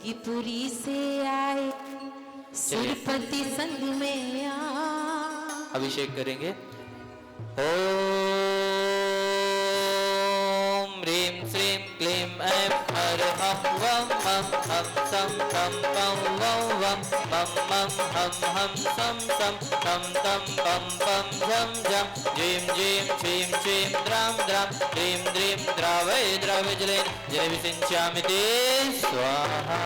कि पुरी से आए सिरपति संग में आ। अभिषेक करेंगे। ओम ह्रीं श्रीं क्लीं ऐं हर हम वम मम हम सम तम पम वम वम मम मम हम सम सम तम तम पम पम झम झम जीं जीं छीं छीं द्रां द्रां ह्रीं द्रीं द्रावय द्रावय जलेन जलविसिंचामि ते स्वाहा।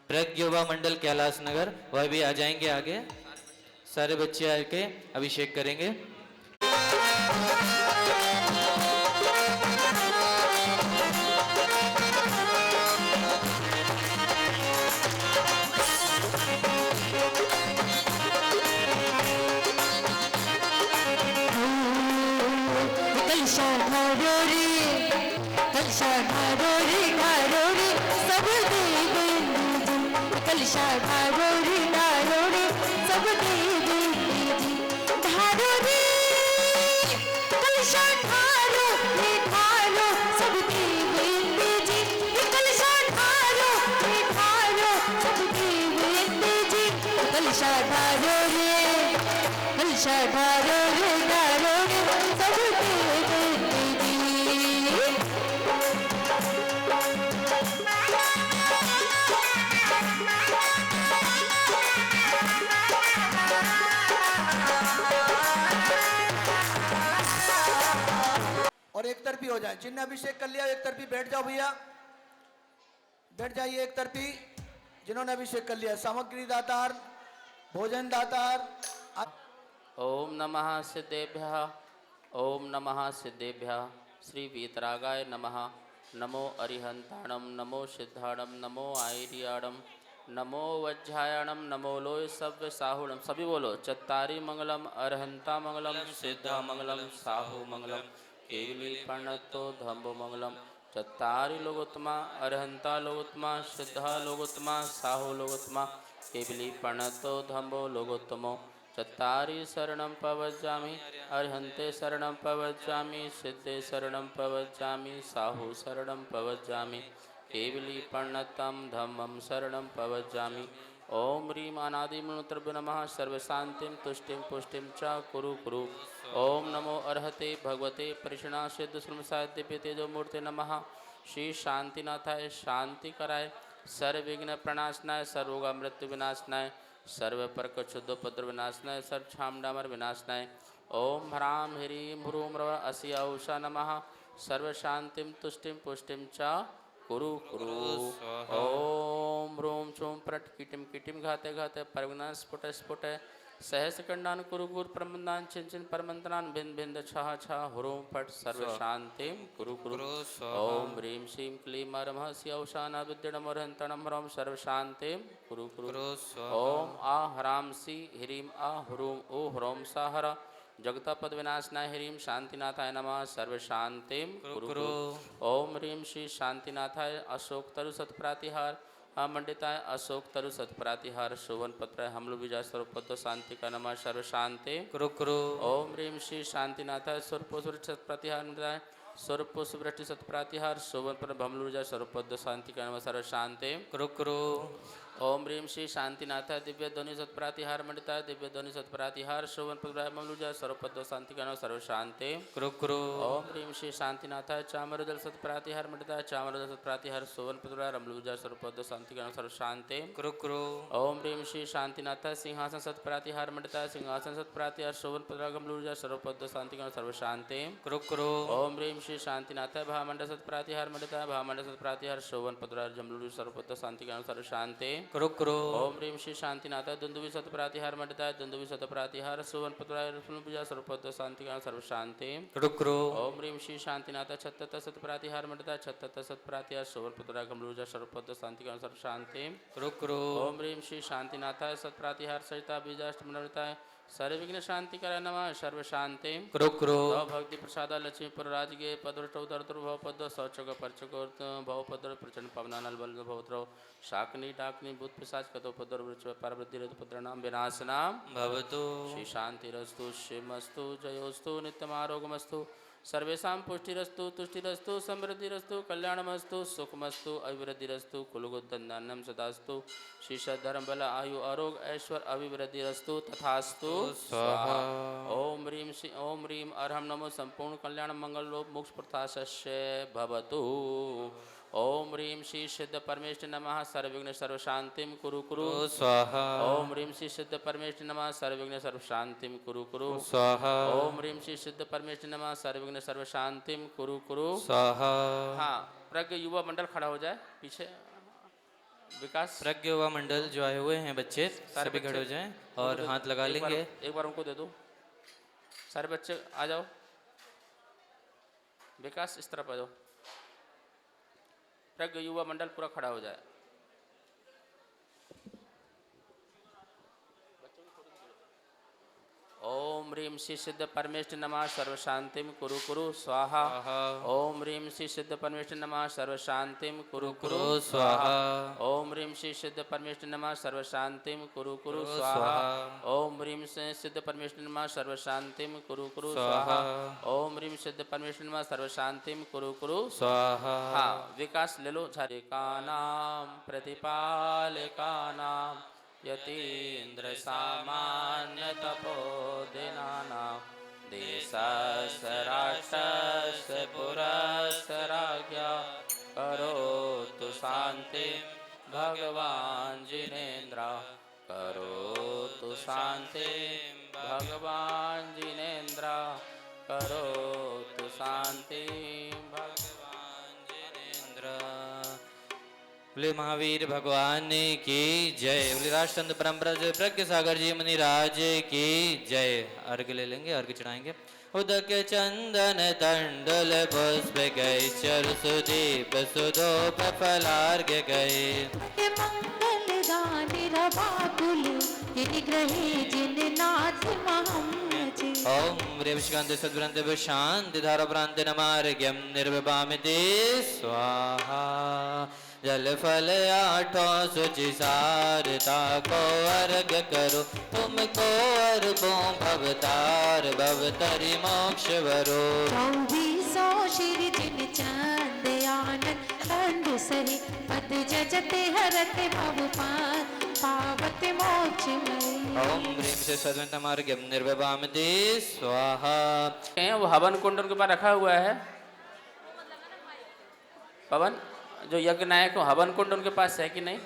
प्रज्ञ युवा मंडल कैलाश नगर वह भी आ जाएंगे आगे। सारे बच्चे आके अभिषेक करेंगे। कलशा ढारो रे, कलशा ढारो रे, ढारो रे सब देव जी। कलशा ढारो रे, ढारो रे सब देव जी। ढारो रे, कलशा ढारो रे, ढारो सब देव जी। कलशा ढारो रे, ढारो सब देव जी। कलशा ढारो रे, कलशा ढारो रे, ढारो रे सब देव जी। और एक तरफी हो जाए। जिनने अभिषेक कर लिया एक तरफी बैठ जाओ भैया, बैठ जाइए एक तरफी। जिन्होंने अभिषेक कर लिया, सामग्री दातार, भोजन दातार। ओम नमः सिद्धेभ्यः, ओम नमः सिद्धेभ्यः। श्री वीतरागाय नमः। नमो अरिहंताणम, नमो सिद्धाणम, नमो आयर्याणम, नमो वज्रायणम, नमो लोय सव्य साहुणम। सभी बोलो। चत्तारी मंगलम, अरहंता मंगलम, सिद्धा मंगलम, साहु मंगलम, केवली प्रणतो धम्बो मंगलम। चत्तारी लोगोत्तमा, अरहंता लोगोत्तमा, सिद्धा लोगोत्तमा, साहु लोगोत्तमा, केवली प्रणतो धम्बो लोगोत्तमो। चत्तारी शरणं प्रवज्जामि, अरहन्ते शरणं प्रवज्जामि, सिद्धे शरणं प्रवज्जामि, साहु शरणं प्रवज्जामि, केवली प्रणतं धम्मं शरणं प्रवज्जामि। ओम ह्रीं अनादिमूलतृभ्यो नमः। सर्वशान्तिं तुष्टिं पुष्टिं च कुरु कुरु। ओम नमो अर्हते भगवते परिषणासिद्धस्वरूपाय दिव्य तेजोमूर्ते नमः। श्री शांतिनाथाय शांति कराय, सर्वविघ्न प्रणाशनाय, सर्वरोग मृत्यु विनाशनाय, सर्व परक क्षुद्रोपद्रव विनाशनाय, सर्व छामडामर विनाशनाय। ओम ह्रां ह्रीं ह्रूं ह्रव असि औषा नमः। सर्व शांतिं तुष्टिं पुष्टिं च कुरु कुरु। ओम ह्रूं छूं प्रट कीटिं कीटिं घाते घाते परगना स्फुट स्फुट सहस्रखंडान कुरु गुर प्रमंदान छिन छिन परमंत्रान भिन्न भिन्न छह छह ह्रूं फट सर्व शांतिं कुरु कुरु। ओम ह्रीं श्रीं क्लीं मरमहसि औषाना विद्यणमर्हन्तणं ह्रौं सर्व शांतिं कुरु कुरु। ओम आ ह्रां सी ह्रीं आ ह्रूं ओ ह्रौं सा हर जगतापद विनाशनाय ह्रीं शांतिनाथाय नमः। सर्व शांतिं कुरु कुरु। ओम ह्रीं श्री शांतिनाथाय अशोक तरु सतप्रातिहार मंडिताय, अशोक तरु सतप्रातिहार शोभन पत्र हमलो विजय स्वरूप शांति का नमः। सर्व शांति कुरु कुरु। ओम ह्रीं श्री शांतिनाथाय स्वरूप सतप्रातिहार मंडिताय, स्वरूप सुवृष्टि सतप्रातिहार शोभन पर भमलुजा स्वरूप शांति का नमः। सर्व शांति कुरु कुरु। ओम ह्रीं श्री शांतिनाथाय दिव्य ध्वनि सतप्रातिहार मंडिताय, दिव्य ध्वनि सतप्रातिहार शोभन पर भमलुजा स्वरूप शांति का नमः। सर्व शांति कुरु कुरु। ओम ह्रीं श्री शांतिनाथाय चामरदल सतप्रातिहार मंडिताय, चामरदल सतप्रातिहार शोभन पर भमलुजा स्वरूप शांति का नमः। सर्व शांति कुरु कुरु। ओम ह्रीं श्री शांतिनाथाय सिंहासन सतप्रातिहार मंडिताय, सिंहासन सतप्रातिहार शोभन पर भमलुजा स्वरूप शांति का नमः। सर्व शांति कुरु कुरु। ओम ह्रीं श्री शांतिनाथाय भामंडल सतप्रातिहार मंडिताय, भामंडल सतप्रातिहार शोभन पत्र जमलुजा स्वरूप शांति का नमः। सर्व शांति कुरु कुरु। ओम ह्रीं श्री शांतिनाथाय दुंदुभि सतप्रातिहार मंडिताय, दुंदुभि सतप्रातिहार शोभन पत्र जमलुजा स्वरूप शांति का नमः। सर्व शांति कुरु कुरु। ओम ह्रीं श्री शांतिनाथाय छत्तर सतप्रातिहार मंडिताय, छत्तर सतप्रातिहार शोभन पत्र जमलुजा स्वरूप शांति का नमः। सर्व शांति कुरु कुरु। ओम ह्रीं श्री शांतिनाथाय सतप्रातिहार सहिता बीजाष्टमी मंडिताय, सर्वविघ्न शांति कर नमः सर्व शांति कुरु कुरु भक्ति प्रसाद लक्ष्मीपुर राजगे पदृष्ट उदर भव पद शौचक परचक भव पद प्रचंड पवनानल बल भवद्रव शाकनी डाकनी भूत पिशाच कतो पदर वृक्ष पार्वती रथ पुत्र नाम विनाशनाम भवतु श्री शांतिरस्तु शिवमस्तु जयोस्तु नित्यमारोगमस्तु सर्वेषां पुष्टिरस्तु तुष्टिरस्तु समृद्धिरस्तु कल्याणमस्तु सुखमस्तु अभिवृद्धिरस्तु कुलगुद्धन्दान्नं सदास्तु श्री सद्धर्म बल आयु आरोग ऐश्वर अभिवृद्धिरस्तु तथास्तु स्वाहा ओम ह्रीं अर्हं नमो संपूर्ण कल्याण मंगल लोक मोक्ष प्रथाशस्य भवतु ओम ह्रीं श्री सिद्ध परमेश्वर नमः सर्वविघ्न सर्व शांतिं कुरु कुरु स्वाहा ओम ह्रीं श्री सिद्ध परमेश्वर नमः सर्वविघ्न सर्व शांतिं कुरु कुरु स्वाहा ओम ह्रीं श्री सिद्ध परमेश्वर नमः सर्वविघ्न सर्व शांतिं कुरु कुरु स्वाहा। हाँ प्रज्ञ युवा मंडल खड़ा हो जाए पीछे विकास प्रज्ञ युवा मंडल जो आए हुए हैं बच्चे सभी खड़े हो जाएं और हाथ लगा लेंगे। एक बार उनको दे दो सारे बच्चे आ जाओ विकास इस तरफ आ जाओ प्रज्ञ युवा मंडल पूरा खड़ा हो जाए। ओम ह्रीं श्री सिद्ध परमेश्वर नमः सर्व शांतिं कुरु कुरु स्वाहा ओम ह्रीं श्री सिद्ध परमेश्वर नमः सर्व शांतिं कुरु कुरु स्वाहा ओम ह्रीं श्री सिद्ध परमेश्वर नमः सर्व शांतिं कुरु कुरु स्वाहा ओम ह्रीं श्री सिद्ध परमेश्वर नमः सर्व शांतिं कुरु कुरु स्वाहा ओम ह्रीं सिद्ध परमेश्वर नमः सर्व शांतिं कुरु कुरु स्वाहा। हाँ विकास ले लो झारिकानां प्रतिपालिकानां यतीन्द्र सामान्य तपोदिनानां देशस्य राष्ट्रस्य पुरस्य राज्ञा करोतु शान्ति भगवान् जिनेन्द्र करोतु शान्ति भगवान् जिनेन्द्र करोतु शान्ति भगवान् जिनेन्द्र। बोले महावीर भगवान की जय। बोले राष्ट्रचंद्र परम्परा जय प्रज्ञ सागर जी मुनिराज की जय। अर्घ ले लेंगे अर्घ चढ़ाएंगे। उदक चंदन तंडल पुष्प गए चरु सुदीप सुधोप फलार्घ गए मंगल गान रवाकुल जिन ग्रहे जिन नाथ महम्मज ओम रेवशकांत सद्वृंद शांति धारा प्रांत नमार्घ्यम निर्विभामिते स्वाहा। जल फल आठों शुचि सारता को अर्घ करो तुमको अर्घों भवतार भवतरि मोक्ष वरो। चौबीसों श्री जिन चंद आनंद कंद सही पद जजते हरते भव पार पावत मोक्ष में। ओम ह्रीं से सद्वंत मार्गम निर्विभामिते स्वाहा। वो हवन कुंड उनके पास रखा हुआ है पवन जो यज्ञ नायक हवन कुंड उनके पास है कि नहीं?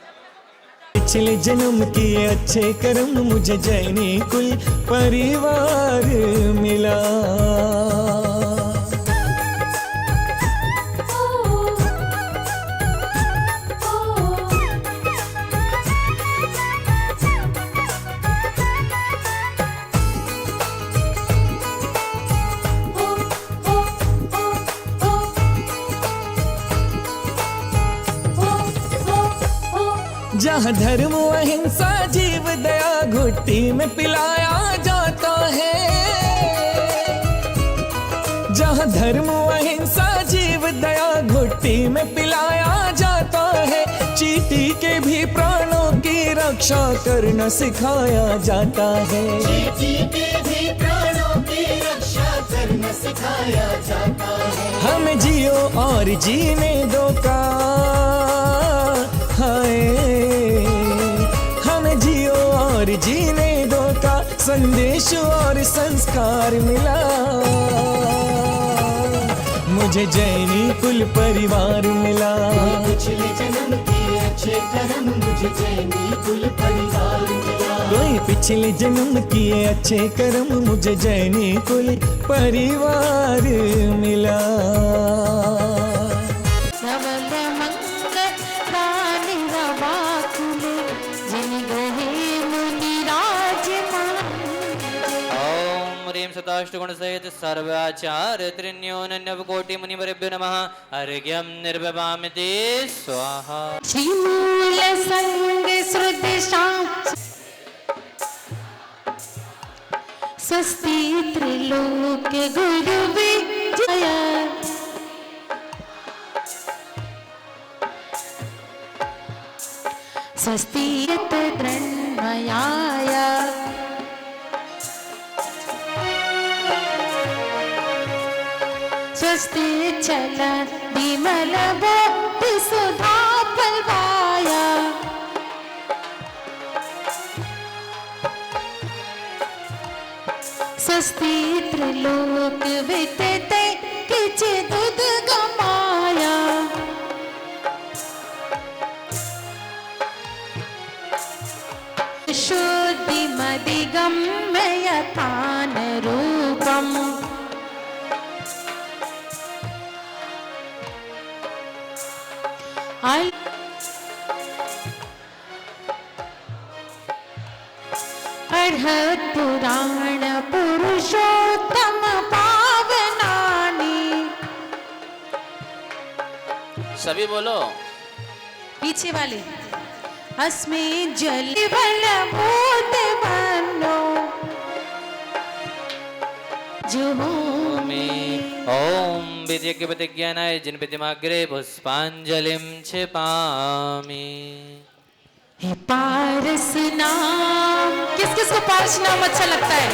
पिछले जन्म किए अच्छे कर्म मुझे जैनी कुल परिवार मिला। जहाँ धर्म अहिंसा जीव दया घुट्टी में पिलाया जाता है। जहाँ धर्म अहिंसा जीव दया घुट्टी में पिलाया जाता है। चींटी के भी प्राणों की रक्षा करना सिखाया जाता है। चींटी के भी प्राणों की रक्षा करना सिखाया जाता है। हमें जियो और जीने दो का हमें जियो और जीने दो का संदेश और संस्कार मिला। मुझे जैनी कुल परिवार मिला। पिछले जन्म के अच्छे कर्म मुझे जैनी कुल परिवार मिला। कोई पिछले जन्म किए अच्छे कर्म मुझे जैनी कुल परिवार मिला। सताष्टगुण सहित सर्वाचार्य त्रिन्योन्यव कोटि मुनिवरेभ्यो नमः। अर्घ्यं निर्विभामिते स्वाहा। श्रीमूल संग श्रुति शाम स्वस्ति त्रिलोक गुरुवे जय। स्वस्ति तृण्मयाय स्वस्ति चल विमल भक्ति सुधा फलवाय। स्वस्ति त्रिलोक वितते किचिदुद गमाया। शुद्धिमदिगम्ययतान रूपम् अर्हत पुराण पुरुषोत्तम पावनानि। सभी बोलो। पीछे वाले अस्मे जल बल भूत बनो जो ओम विद्यज्ञ प्रतिज्ञानाय जिनपतिमाग्रे पुष्पांजलिं क्षिपामि। हे पारस नाम। किस किस को पारस नाम अच्छा लगता है?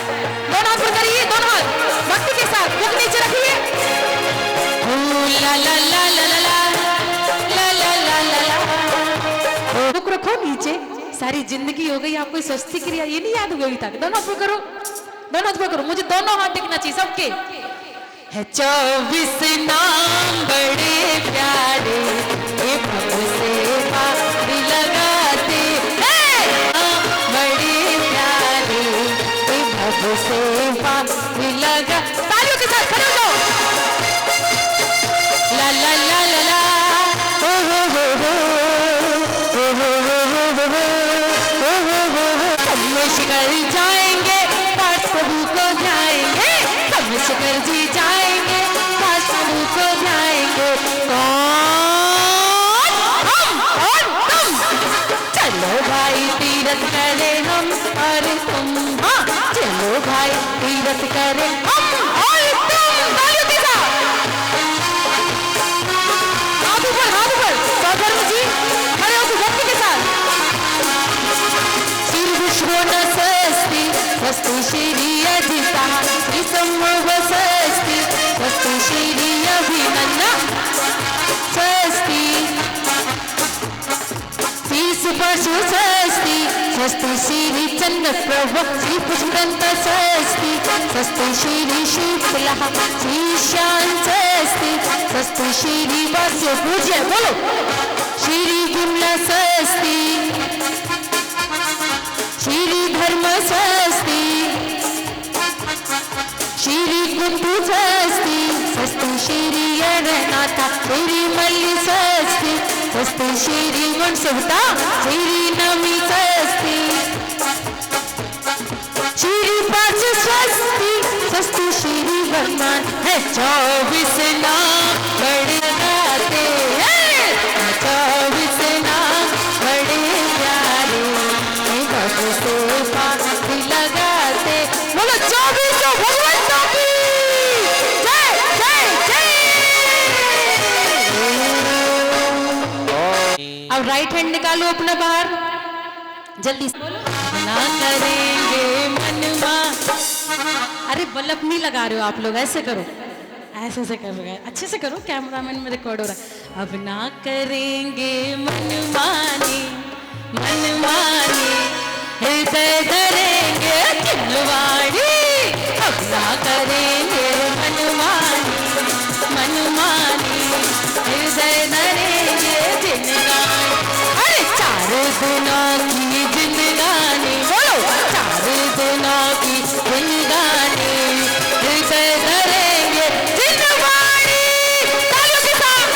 दोनों हाथ ऊपर करिए, दोनों हाथ भक्ति के साथ मुख नीचे रखिए। ओ ला ला ला ला ला ला ला ला ला ला ला। मुख रखो नीचे। सारी जिंदगी हो गई आपको स्वस्ति क्रिया ये नहीं याद हुई अभी तक। दोनों हाथ ऊपर करो, दोनों हाथ ऊपर करो। मुझे दोनों हाथ दिखना चाहिए सबके। है 24 नाम बड़े प्यारे ये प्रभु सेवा लगाते हैं। बड़े प्यारे ये प्रभु सेवा लगा। तालियों के साथ खड़े हो जाओ। ला ला ला ला ला हो हो हो हो हो हो हो हो हो हो। हम शिखर जाएंगे पास प्रभु को ध्याएंगे। हम शिखर जी जाएंगे पास प्रभु को ध्याएंगे। कौन? हम और तुम। चलो भाई तीरथ करें हम और तुम। हाँ चलो भाई तीरथ करें हम और तुम। तालियों के साथ हाथ ऊपर, हाथ ऊपर। सौधर्म जी खड़े होकर भक्ति के साथ। श्री विष्णु न स्वस्ति स्वस्ति श्री अजिता श्री सम्भव स्वस्ति स्वस्ति श्री अभिनंदन स्वस्ति श्री सुपशु स्वस्ति स्वस्ति श्री चंद्र प्रभु श्री पुष्पदंत स्वस्ति स्वस्ति श्री शुक्ला श्री शांत स्वस्ति स्वस्ति श्री वास्य पूज्य बोलो श्री विमला स्वस्ति श्री धर्म स्वस्ति श्री कुंभु स्वस्ति स्वस्ति श्री अरनाथा श्री मल्ली स्वस्ति स्वस्ति श्री मनसुता श्री नमी स्वस्ति श्री पांच स्वस्ति स्वस्ति श्री भगवान है 24 नाम बड़े गाते हैं। 24 नाम बड़े प्यारे भगवान से पास लगाते। बोलो 24 भगवंतों की जय जय जय। अब राइट हैंड निकालो अपना बाहर जल्दी से। ना करेंगे मनमा। अरे बल्ब नहीं लगा रहे हो आप लोग, ऐसे करो, ऐसे से करो, अच्छे से करो, कैमरामैन में रिकॉर्ड हो रहा है। अब ना करेंगे मनमानी मनमानी हृदय धरेंगे खिलवाड़ी। अब ना करेंगे मनमानी मनमानी हृदय धरेंगे जिंदगानी। अरे 4 दिनों की जिंदगानी। बोलो 4 दिनों की जिंदगानी हृदय धरेंगे जिंदगानी। तालियों के साथ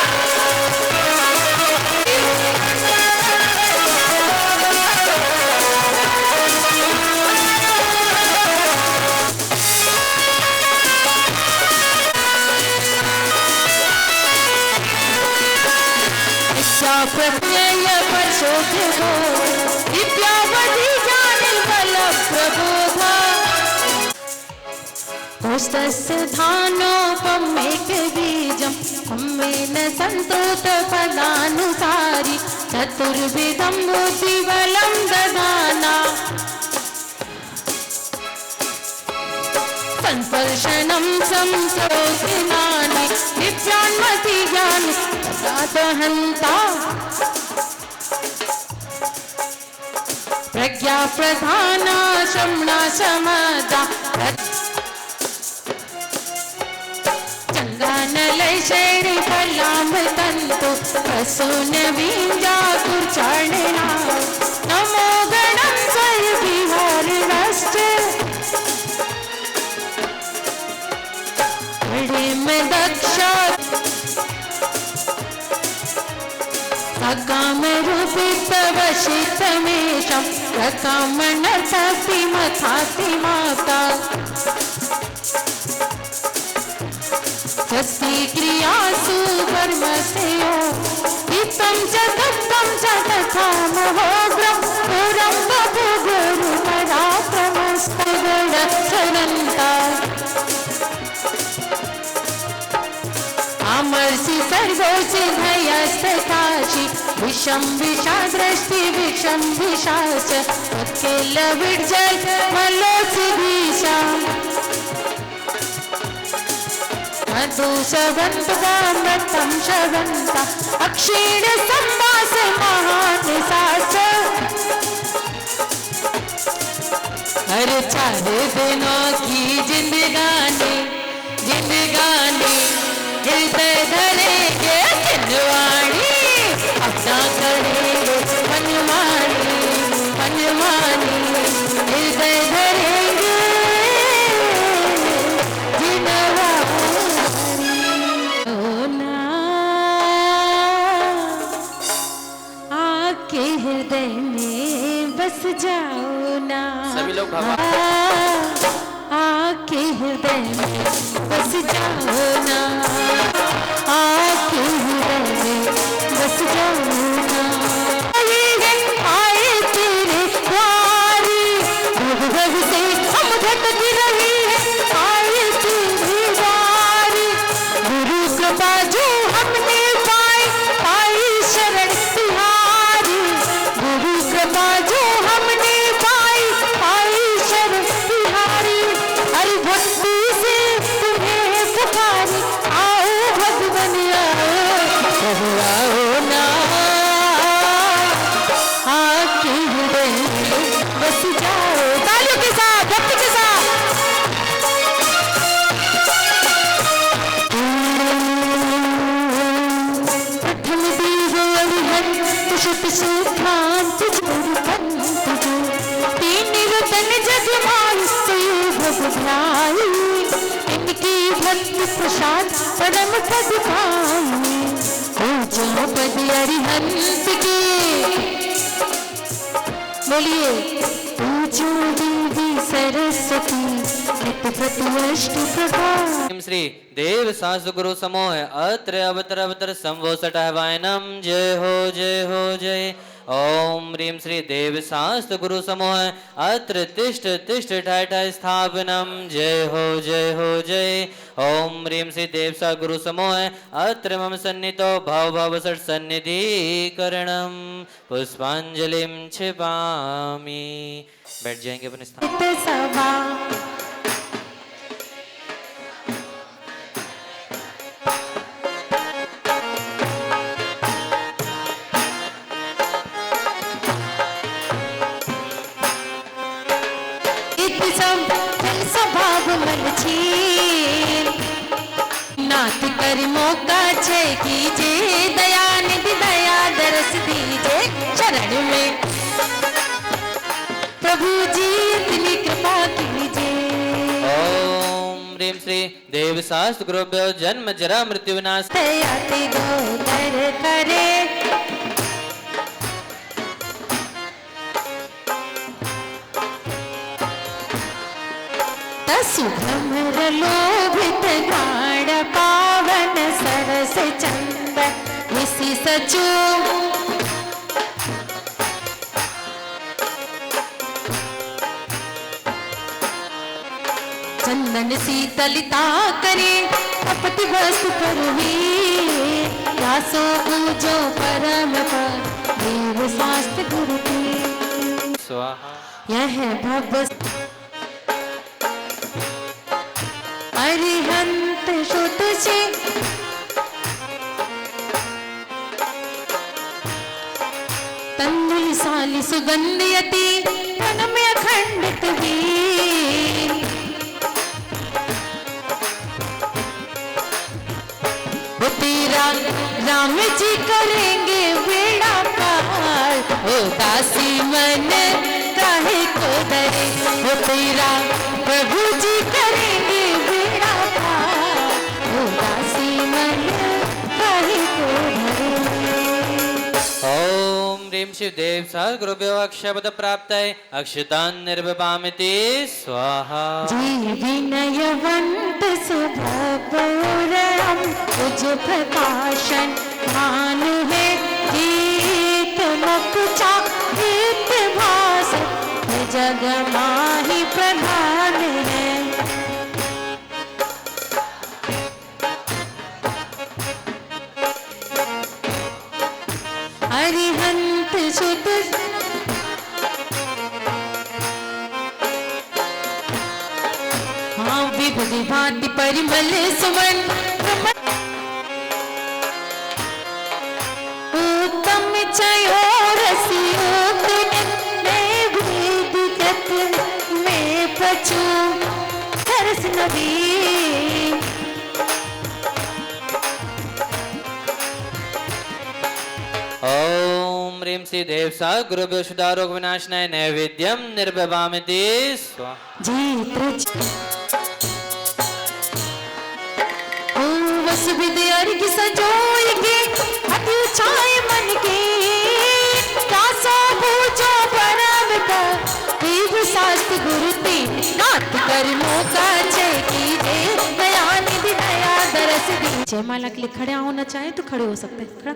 प्रत्यय प्रशोभितो विद्यावधि जाने बल प्रबोधा। नमोस्तस्य धानोपमेकबीजं सम्मेन सन्तोषपदानुसारि चतुर्विधं बुद्धिबलं ददाना संस्पर्शनं संस्रोतिनानि नित्यान्मतिज्ञानि प्रसादहन्ता प्रज्ञा प्रधाना शमना समदा चंगानलय शैरी फलाम तंतु प्रसून विंजा कुर्चाणना नमो गणं स्वय विहार राष्ट्र में दक्षा अकाम रूपित वशितमेशं प्रकामनर्पति मथाति माता स्वस्ति क्रियासु कर्मस्यो हितं च दत्तं च तथा महोग्रं पुरं बभु गुरु पराक्रमस्तु गणचरन्ता अमरसि सर्वोचिधयस्तथाचि विषं विषादृष्टि विषं विषाच अकेल विर्जल मलोसि दिशा मधु शवन्त वामृतं शवन्त अक्षीण संवास महानिसाच हर 4 दिनों की जिंदगानी हृदय धरेंगे किन्वाणी अपना करेंगे मनमानी हृदय धरेंगे जिनवाणी ना आके हृदय में बस जाओ ना सभी लोग भगवान आके हृदय में बस जाओ ना आके हृदय में बस जाओ ना आए तेरे द्वारी भव से हम भटक रहे हैं आए तेरे द्वारी गुरु कृपा जो हमने पाई शरण तिहारी गुरु कृपा जो हमने पाई शरण तिहारी हरि भक्ति से तुम्हें पुकारी आओ भगवन आओ ना आके हृदय में बस जाओ तालियों के साथ भक्ति के साथ प्रथम देव अरिहंत शुभ सुखांत तीन रतन जगमान भग भाई इनकी भक्ति प्रसाद परम पद पाई पूजो पद अरिहंत के बोलिए पूजो देवी सरस्वती नित्य प्रति अष्ट प्रभात श्री देव शास्त्र गुरु समूह अत्र अवतर संभो सटावायनम जय हो जय ओम ह्रीं श्री देव शास्त्र गुरु समूह अत्र तिष्ठ ठाय स्थापनम जय हो जय ओम ह्रीं श्री देव सा गुरु समूह अत्र मम सन्निधो भाव सट सन्निधिकरणम पुष्पांजलिं क्षिपामि। बैठ जाएंगे अपने स्थान। नाथ कर मौका छे कीजिए दयानिधि दया दरस दीजिए शरण में प्रभु जी इतनी कृपा कीजिए। ओम ह्रीं श्री देव शास्त्र गुरुभ्यो जन्म जरा मृत्यु विनाश दयाति दो कर करे सुभ्रमर लोभित गाढ़ पावन सरस चंद इसी सचू चंदन मन शीतलता करे अपति वस्तु परवी दासो पूजो परम पर देव शास्त्र गुरु की स्वाहा। यह भव अरिहंत श्रुत से तंदुल साली सुगंधयति तन में अखंडित भी वो तेरा राम जी करेंगे बेड़ा पार ओ दासी मन काहे को डरे वो तेरा प्रभु जी करेंगे बेड़ा पार ओ दासी मन काहे को डरे। ओम ह्रीं शिवदेव सह गुरुभ्यो अक्षपद प्राप्तये अक्षतान् निर्वपामिति स्वाहा। जी विनयवंत सुभगौरम उज प्रकाशन भानु है गीत मुख चाहित भास जग माही प्रधान है। अरिहंत सुत हाँ विभूति भांति परिमल सुमन उत्तम चयोरसी मैं भेद में पचू तरस नबी ओम ह्रीं श्रीदेव सह गुरुभ्यो शुद्धारोग विनाशनाय नैवेद्यम निर्वपामिति स्वाहा। की सजोएगे अति ऊंचाई मन के दासो पूजो परम पर देव शास्त्र गुरु ते नाथ कर्मों का जय कीजे दया निधि दया दरस दी। जयमाला के लिए खड़े होना चाहे तो खड़े हो सकते हैं। खड़ा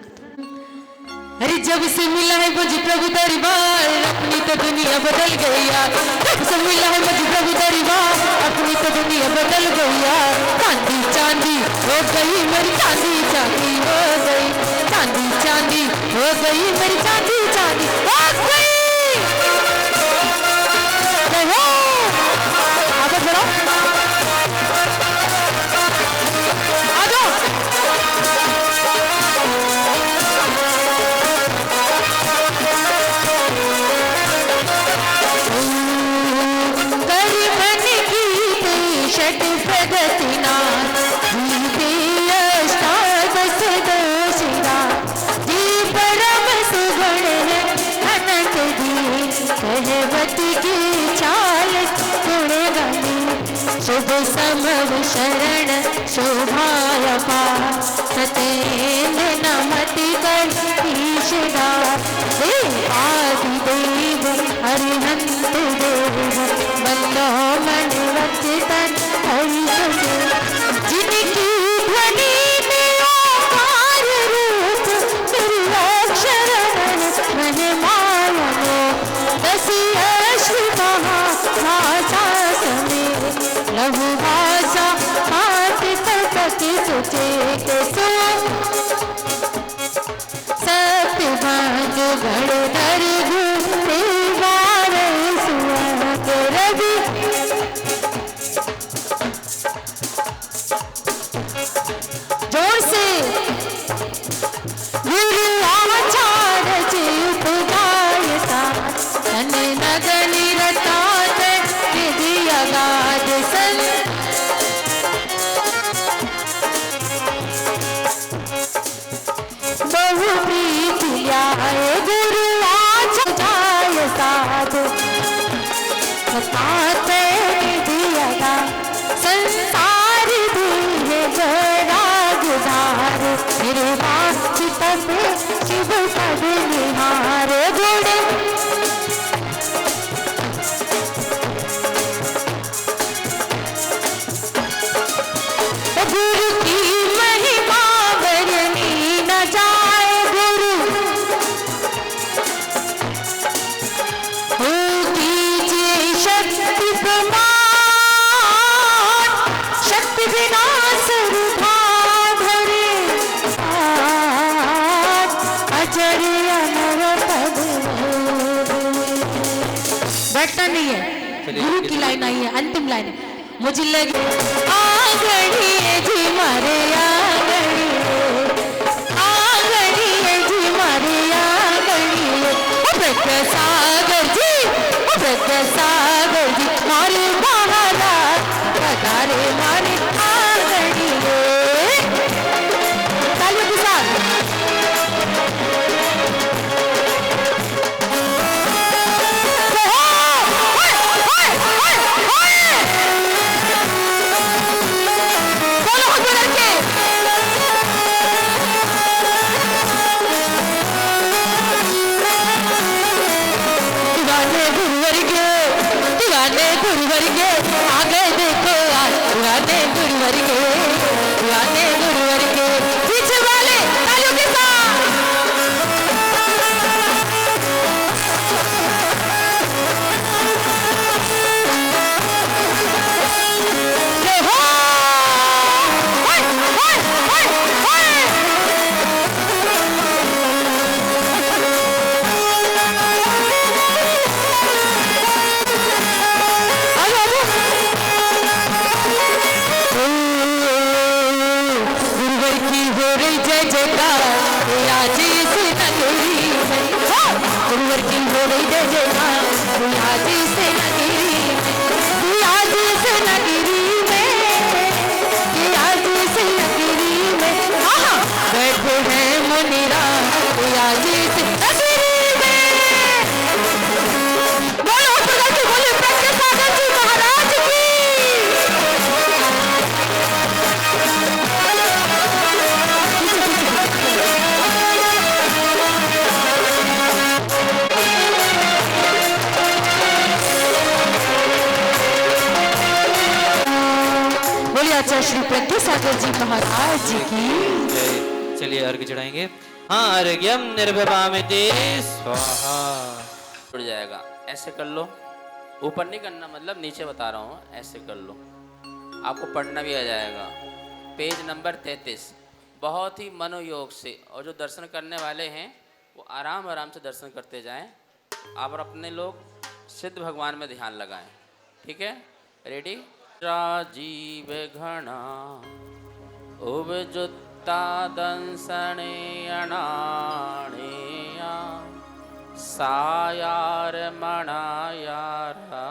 अरे जब से मिला है मुझे प्रभु दरबार अपनी तो दुनिया बदल गई यार। जब से मिला है मुझे प्रभु दरबार अपनी तो दुनिया बदल गई यार। चांदी चांदी हो गई मेरी चांदी चांदी हो गई चांदी चांदी हो गई मेरी चांदी चांदी हो गई। आगे बढ़ो आ जाओ। शुभ समव शरण शोभाय पार सतेन्द्र नमति कर ईशदार आदि देव हरिहंत देव बंदो मन वचन हरि जिनकी ध्वनि में ओंकार रूप निर्लक्षण मन मायनो दसी अश्व भाषा समेत लघु भाषा हाथ तपति सुचेत सत्य भाग गणधर गुरुवार सुवग रवि जोर से गुरु आचार्य जी उपदायता धन नगन रतात विधि अगाध सन बहु प्रीति आए गुरु आचार्य साधु बताते विधि अगा संसार दिए जराग धार मेरे वाचित से शिव पद निहार गुण गुरु की महिमा वर्णनी न जाए गुरु हो कीजिए शक्ति प्रमाण नहीं है, चलिए, गुरु की चलिए। लाइन आई है, अंतिम लाइन है। मुझे लगे आंगड़िए जी मारे आंगड़िए, आंगड़िए जी मारे आंगड़िए, ओ प्रज्ञा सागर जी, ओ प्रज्ञा सागर जी मारे बहारा कतारे मारे आंगड़िए। तालियों के साथ आगे देखो पुराने गुरुवर के, पुराने गुरुवर के पीछे वाले तालियों के साथ। जय हो। हाय, हाय, हाय, हाय। गुरुवर की हो रही जय जयकार आज इस नगरी में, गुरुवर की हो रही जय जयकार आज इस नगरी में, आज इस नगरी में, आज इस नगरी में, बैठे हैं मुनिरा आज इस नगरी में। बोलो बोले प्रज्ञा सागर जी महाराज की। बोलिए आचार्य श्री प्रज्ञा सागर जी महाराज जी की। जय। चलिए अर्घ्य चढ़ाएंगे। हाँ, अर्घ्यम निर्भवामिति स्वाहा। जुड़ जाएगा। ऐसे कर लो, ऊपर नहीं करना, मतलब नीचे बता रहा हूँ, ऐसे कर लो, आपको पढ़ना भी आ जाएगा। Page number 33। बहुत ही मनोयोग से, और जो दर्शन करने वाले हैं वो आराम आराम से दर्शन करते जाएं। आप और अपने लोग सिद्ध भगवान में ध्यान लगाएं। ठीक है, रेडी। राजीव घना उबजुत्ता दंसने अनाणेया सायार मणायारा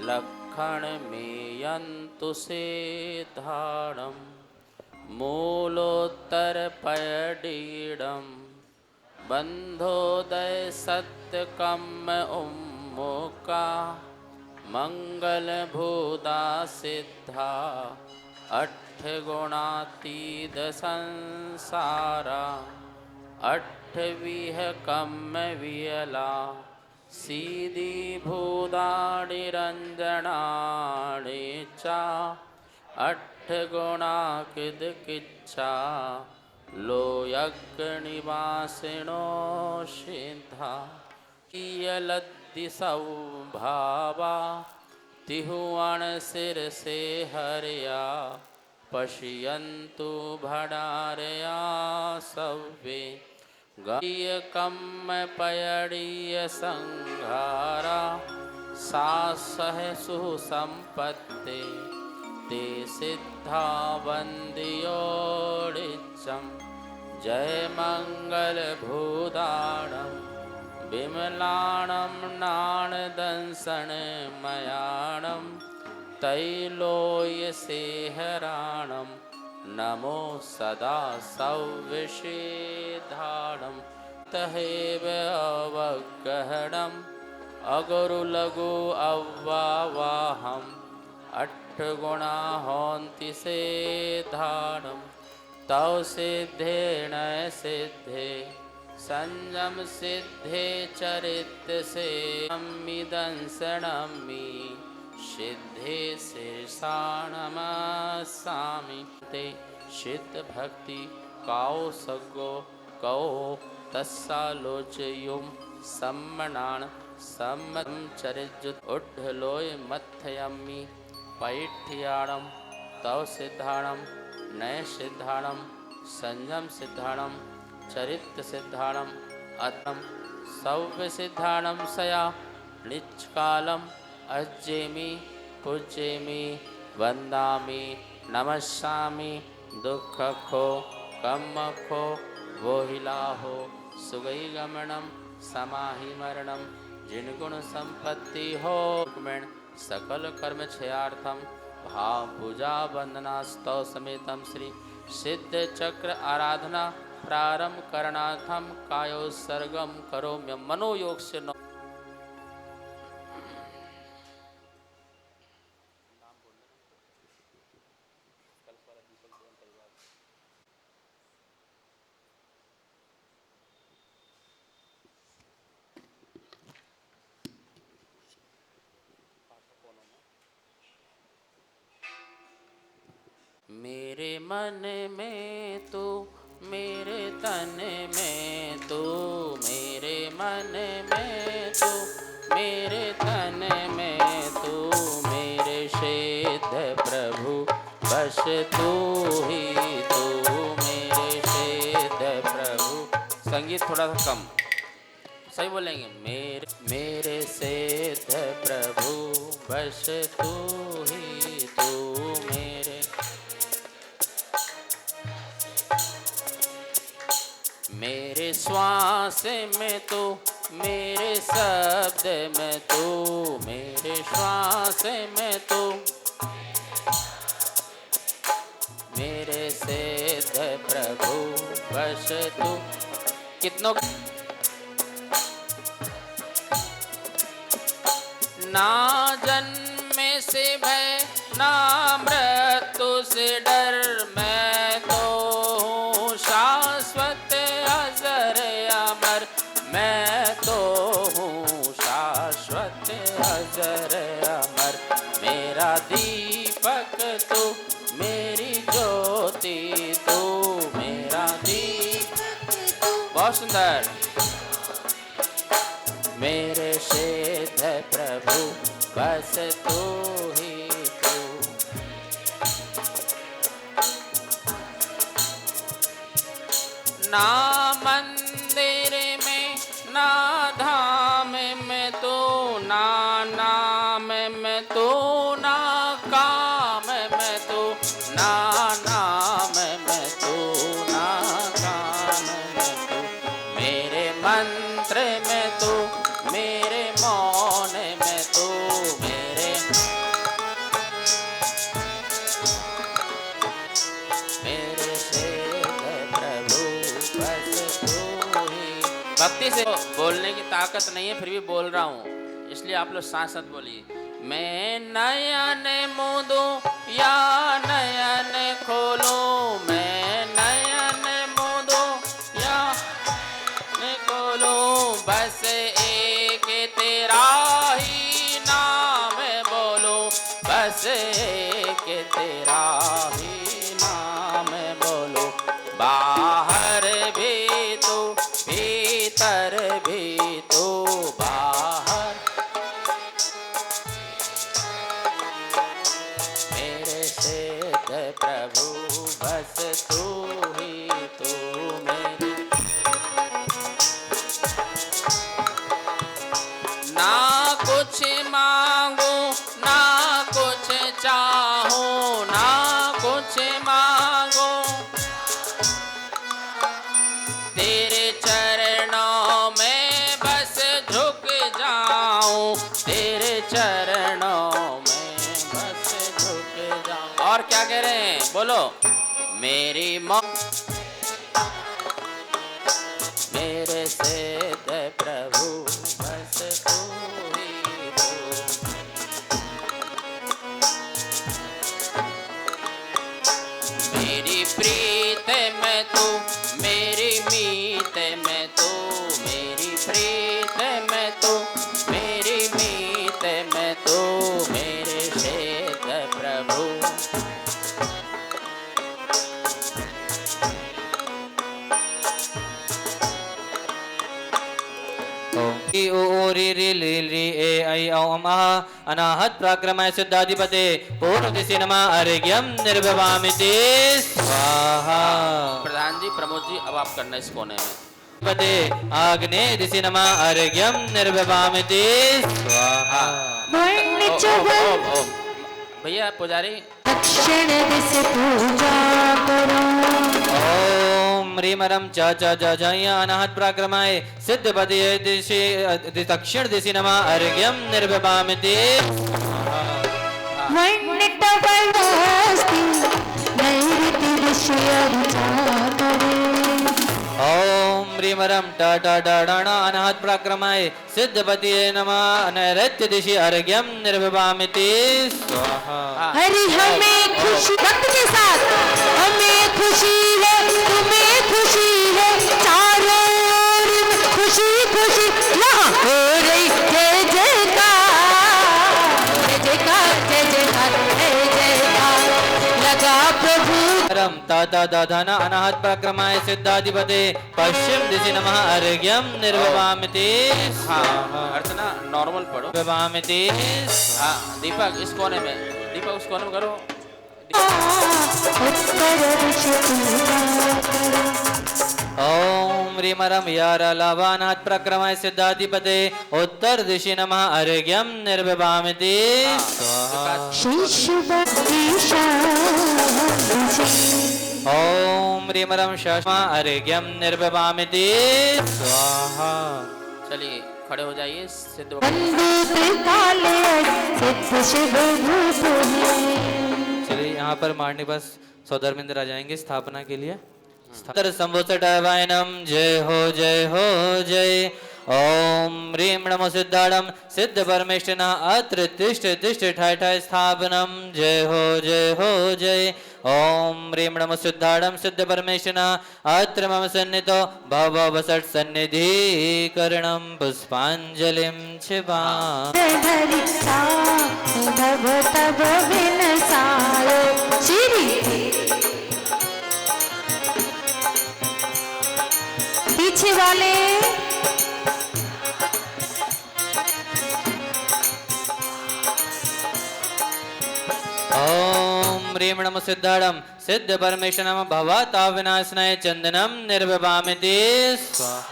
लखण में यंतु से धारणम मूलोत्तर पयडीडम बंधोदय सत्य कम उम्मुका मंगल भूदा सिद्धा अठ गुणातीत संसारा अठ विह कम वियला सीधी भूदाणि रंजनाणि चा अठ गुणा किद किच्छा लो यज्ञनिवासिनो सिद्धा यलद्दि सौभावा तिहुअण सिर से हरिया पश्यन्तु भडारया सव्वे गीय कम पयड़ीय संघारा सासह सुसंपत्ते ते सिद्धा वंदियोड़िच्चम जय मंगल भूदाणम विमलाणं नाणदंसन मयाणं तैलोयसेहराणं नमो सदा सौविषेधाणं तहेव अवगहणम् अगुरुलघु अव्वावाहम् अट्ठगुणा होन्ति सेधाणं तौ सिद्धेन सिद्धे संयम सिद्धे चरित से दंसनमी सिद्धे शीर्षाणमासामि ते शित भक्ति काओ सगो कौ तस्सालोचयुम सम्मनाण सम्मतं चरिजुत उड्ढलोय मथयमि पैठ्याणं तव सिद्धाणं नय सिद्धाणं संयम सिद्धाणं चरित्र सिद्धाणम अतम सव्य सिद्धाणम सया निष्कालम अज्जेमि पूज्येमि वंदामि नमस्सामि दुःखखो कम्मखो वोहिलाहो सुगई गमनम समाहि मरणम जिनगुण संपत्ति हो सकल कर्म क्षयार्थम भाव पूजा वंदना स्तव समेतम श्री सिद्ध चक्र आराधना प्रारंभ करणार्थम कायोत्सर्गम करोम्य मनोयोग से न मेरे मन में तू मेरे तन में तू मेरे मन में तू मेरे तन में तू मेरे सिद्ध प्रभु बस तू ही तू मेरे सिद्ध प्रभु। संगीत थोड़ा सा कम, सही बोलेंगे। मेरे सिद्ध प्रभु बस तू ही तू मेरे मेरे श्वास में तू मेरे शब्द में तू मेरे श्वास में तू मेरे सिद्ध प्रभु बस तू। कितनों ना जन्म से भय ना मृत्यु से डर मैं तो हूँ शाश्वत अजर अमर मैं तो हूँ शाश्वत अजर अमर। मेरा दीपक तू मेरी ज्योति तू मेरा दीपक तू। बहुत सुंदर। मेरे सिद्ध प्रभु बस तू ही तू। ना मंदिर में ना धाम में तू ना नाम में तू ना काम में तू ना नाम में तू ना काम में तू। मेरे मंत्र में तू मेरे मौन में तू मेरे मेरे सिद्ध प्रभु बस तू ही। भक्ति से बोलने की ताकत नहीं है, फिर भी बोल रहा हूँ, इसलिए आप लोग साथ साथ बोलिए। मैं नयन मूंदूं या नयन खोलूं मैं नयन मूंदूं या खोलूं बस एक तेरा ही नाम बोलूं बस एक तेरा ही नाम बोलूं। बाहर भी तू भीतर भी तू बाहर मेरे सिद्ध प्रभु बस तू ही तू मेरी। ना कुछ मांगू ना कुछ चाहूं ना कुछ मांगू तेरे चरणों में बस झुक जाऊं तेरे चरणों में बस झुक जाऊं। और क्या कह रहे हैं बोलो। मेरी मेरे सिद्ध प्रभु बस तू ही तू। मेरी प्रीत में तू मेरी मीत में तू मेरी प्रीत में तू मेरी मीत में तू मेरे सिद्ध प्रभु। री री ली री ए ऐ औ अमः अनाहत प्राक्रमय सिद्धाधिपते पूर्ण दिशि नमः अर्घ्यं निर्भवामि ते स्वाहा। प्रधान जी प्रमोद जी अब आप करना इस कोने में। पते आग्ने दिशि नमः अर्घ्यं निर्विवामिति स्वाहा। ओम भैया पुजारी दक्षिण दिश पूजा करो। ओम ह्रीं रं च च ज जय अनाहत पराक्रमाय सिद्धपति दिशि दक्षिण दिशि नमः अर्घ्यं निर्विवामिति वैण्णटवलस्ति नैऋति दिशि अर्चा करे। ओम ह्रीं रं ट ट ड ण अनाहत पराक्रमाय सिद्धपति नमः नैऋत्य दिशि अर्घ्यं निर्विवामिति स्वाहा। हरि हमें खुशी भक्त के साथ हमें खुशी है तुम्हें खुशी है चारों ओर खुशी खुशी यहाँ हो रही जय जयकार जय जयकार जय जयकार जय जयकार लगा प्रभु। रं ता ता दा धा न अनाहत पराक्रमाय सिद्धाधिपते पश्चिम दिशि नमः अर्घ्यं निर्विवामिति स्वाहा। अर्चना नॉर्मल पढ़ो। निर्विवामिति हाँ दीपक इस कोने में, दीपक उस कोने में करो। उत्तर दिश पूजा करो। ओम ह्रीं रं यार लाभानाथ प्रक्रमाय सिद्धाधिपते उत्तर दिशि नमः अर्घ्यं निर्विवामिति स्वाहा। ओम ह्रीं रं शस्मा अर्घ्यं निर्विवामिति स्वाहा। चलिए खड़े हो जाइए। सिद्ध चलिए यहाँ पर मारने बस सौधर्मेंद्र आ जाएंगे स्थापना के लिए। संभुसटवायनम जय हो जय हो जय। ओम ह्रीं नमो सिद्धाणम सिद्ध परमेष्ठिना अत्र तिष्ठ तिष्ठ ठाय ठाय स्थापनम जय हो जय हो जय। ओम ह्रीं नमो सिद्धाणम सिद्ध परमेष्ठिना अत्र मम सन्निधो भव वसट सन्निधिकरणम पुष्पांजलिं छिपामि। पीछे वाले ओम ह्रीं नमो सिद्धाणम सिद्ध परमेष्ठिनम भवता विनाशनाय चंदनम निर्विवामिति स्वाहा।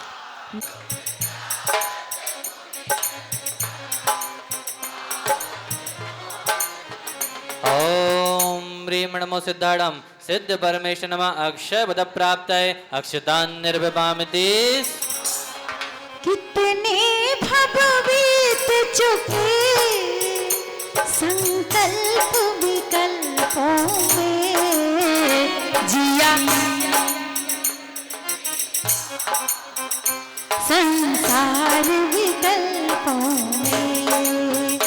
ओम ह्रीं नमो सिद्धाणम सिद्ध परमेष्ठिनम अक्षय पद प्राप्ताय अक्षतान निर्विवामिति। कितने भवभीत चुके संकल्प विकल्पों में जिया संसार विकल्पों में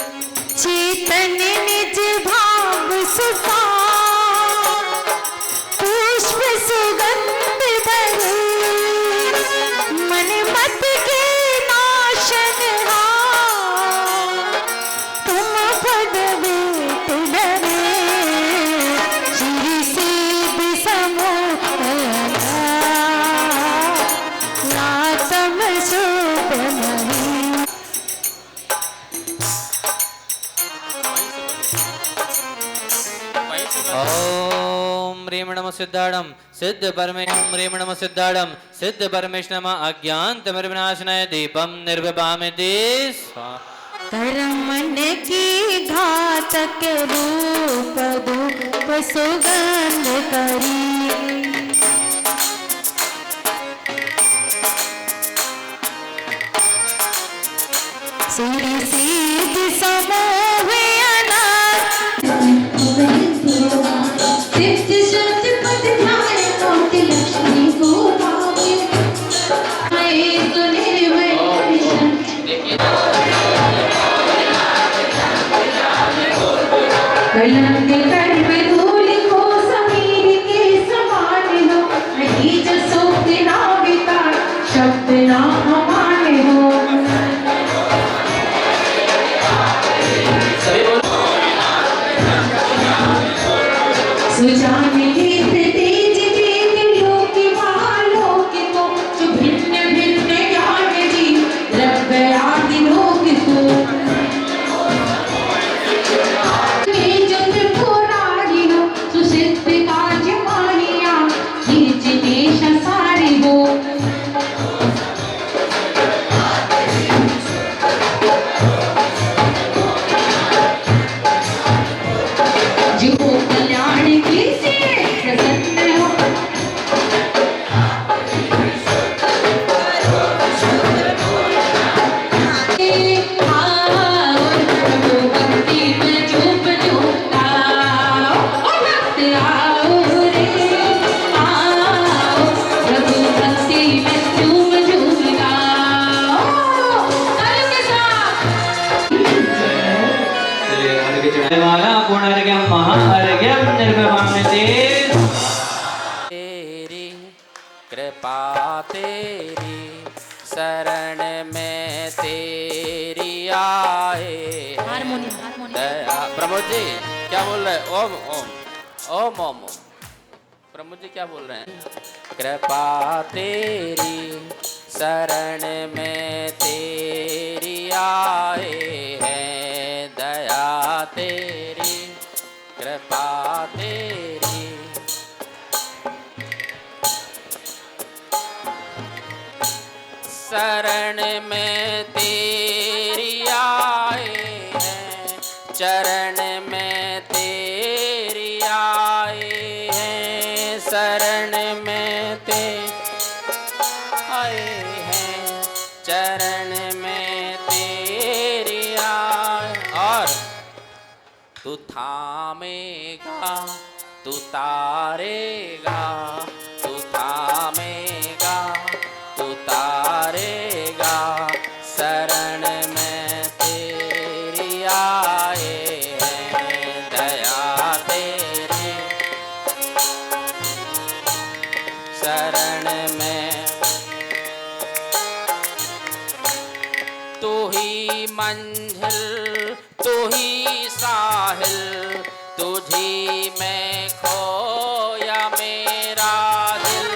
चेतन निज भाव सुखा पुष्प सुगंध भरे मन मत के नाशन तुम पद वेट डरे श्री सिद्ध नातम शोभ नहीं। ओम ह्रीं नमो सिद्धाणम सिद्ध परमेष्ठिनम अज्ञानतिमिरविनाशनाय दीपं निर्विवामिति स्वाहा। कर्म मन की घातक रूप धूप सुगंध करी श्री सिद्ध समूह अनाथ सिद्ध शब्द पद ध्यान कोटि लक्ष्मी को पावे आए तो निर्भय कलंक कर्म धूल को समीर के समान हो नहीं जो सोच ना बिता शब्द ना हमारे हो सुजान नेत्र तेज वेद लोक महालोक को जो भिन्न भिन्न ज्ञान जी लग गया दिलोक को जो कृपा तेरी शरण में तेरी आए हैं। दया प्रमोद जी क्या बोल रहे हैं? ओम ओम ओम ओम ओम। प्रमोद जी क्या बोल रहे हैं? कृपा तेरी शरण में तेरी आए हैं, दया तेरी कृपा तेरी। शरण में तेरी आए हैं, चरण में तेरी आए हैं, शरण में तेरी आए हैं, चरण में तेरी आए। और तू थामेगा, तू तारेगा, तू थामेगा, तू तारेगा, शरण में तेरी आए हैं, दया तेरी शरण में। तू ही मंजिल, तू ही साहिल, तुझी में खोया मेरा दिल।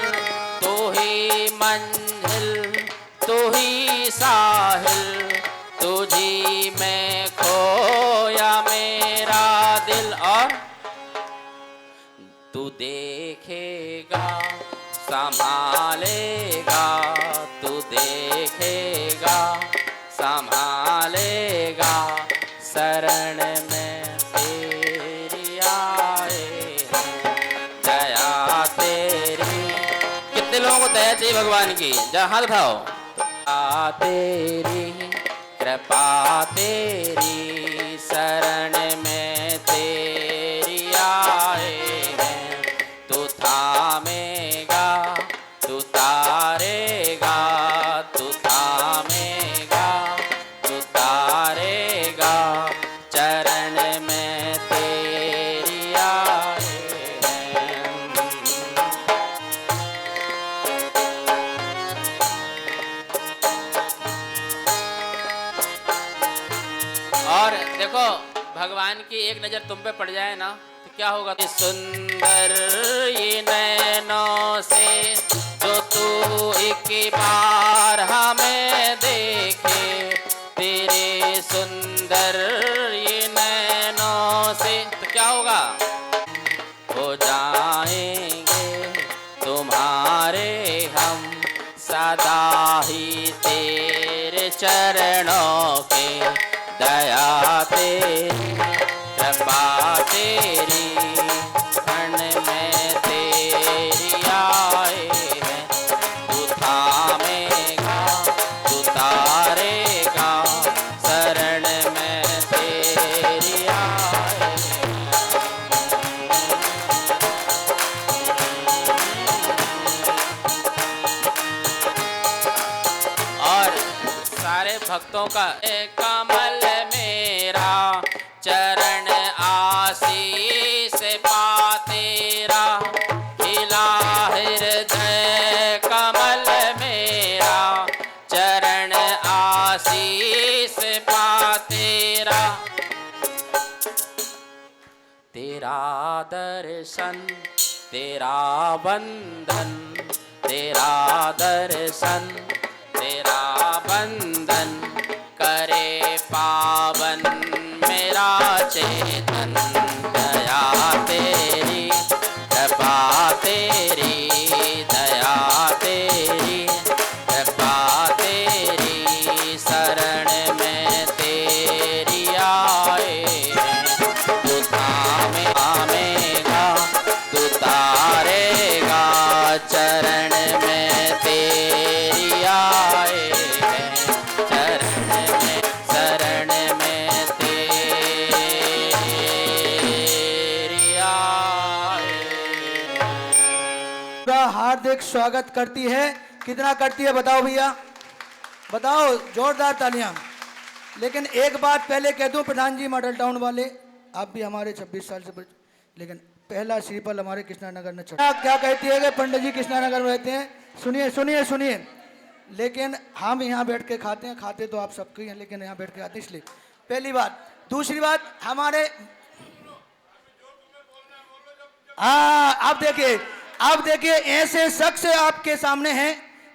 तू ही मंजिल, तू ही साहिल, तुझी में खोया मेरा दिल। और तू देखेगा, संभालेगा, तू देखेगा, संभालेगा, शरण में तेरी आए हैं, दया तेरी। कितने लोगों को दया चाहिए भगवान की? जहाँ हाथ उठाओ। दया तेरी कृपा तेरी शरण में तेरी आए हैं, तू थामेगा, तू तारेगा, तू थामेगा, तू तारेगा, चरण में तेरी आए हैं। और देखो भगवान की एक नजर तुम पे पड़ जाए ना तो क्या होगा? सुंदर ये नैनों से जो तू एक बार हमें देखे, तेरे सुंदर ये नैनों से तो क्या होगा? हो जाएंगे तुम्हारे हम सदा ही तेरे चरणों के, दया तेरी कृपा तेरी शरण में तेरी आए हैं, तू थामेगा, तू तारेगा, शरण में तेरी आए हैं। और सारे भक्तों का कमल मेरा चरण आशीष पा तेरा, खिला हृदय कमल मेरा चरण आशीष पा तेरा। तेरा दर्शन, तेरा बंधन, तेरा दर्शन, तेरा बंधन करे पावन मेरा चेतन, दया तेरी कृपा तेरी, दया तेरी कृपा तेरी शरण में तेरी आए हैं, तू थामेगा, तू तारेगा, चरण में तेरी आए हैं, शरण में तेरी आए। पूरा हार्दिक स्वागत करती है। कितना करती है बताओ भैया, बताओ, जोरदार तालियां। लेकिन एक बात पहले कह दूं, प्रधान जी मॉडल टाउन वाले, आप भी हमारे 26 साल से लेकिन पहला श्रीफल हमारे कृष्णानगर ने चढ़ा। क्या कहती है कि पंडित जी कृष्णानगर में रहते हैं, सुनिए सुनिए सुनिए, लेकिन हम यहाँ बैठ के खाते हैं, खाते तो आप सबके हैं, लेकिन यहाँ बैठ के खाते इसलिए। पहली बात। दूसरी बात, हमारे अब देखिए ऐसे शख्स आपके सामने हैं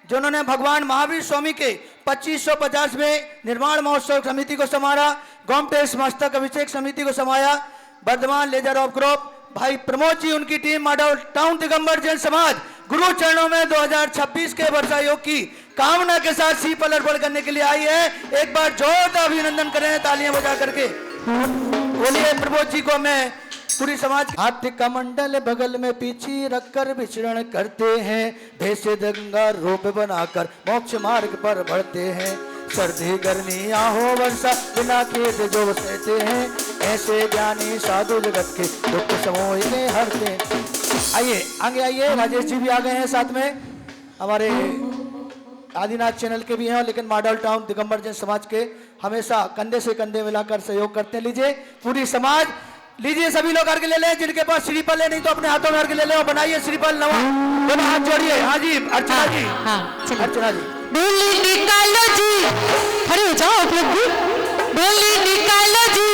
जिन्होंने भगवान महावीर स्वामी के 2550वें निर्माण महोत्सव समिति को संभाला, गोमटेश मस्तक अभिषेक समिति को संभाला, वर्धमान लेजर ऑफ ग्रुप भाई प्रमोद जी, उनकी team model town Digambar Jain समाज गुरु चरणों में 2026 के वर्षा योग की कामना के साथ सीपल अर्पण करने के लिए आई है। एक बार जोरदार अभिनंदन करें तालियां बजा करके। बोलिए प्रमोद जी को। मैं पूरी समाज। हाथ का मंडल बगल में पीछे रखकर विचरण करते हैं, भैसे गंगा रूप बनाकर मोक्ष मार्ग पर बढ़ते हैं। सर्दी गर्मी आहो वर्षा बिना खेद जो सहते हैं, ऐसे ज्ञानी साधु जगत के दुख समोह के हरते। आइए आगे आइए, राजेश जी भी आ गए हैं साथ में, हमारे आदिनाथ चैनल के भी हैं, लेकिन मॉडल टाउन दिगंबर जैन समाज के हमेशा कंधे से कंधे मिलाकर सहयोग करते हैं। लीजिए पूरी समाज, लीजिए सभी लोग अर्घ ले लें, जिनके पास श्रीफल है, नहीं तो अपने हाथों में अर्घ ले लें और बनाइए श्रीफल नवा। दोनों हाथ जोड़िए। हाँ जी अर्चना जी, अर्चना जी डोली निकालो जी, खड़े हो जाओ आप लोग भी। डोली निकालो जी,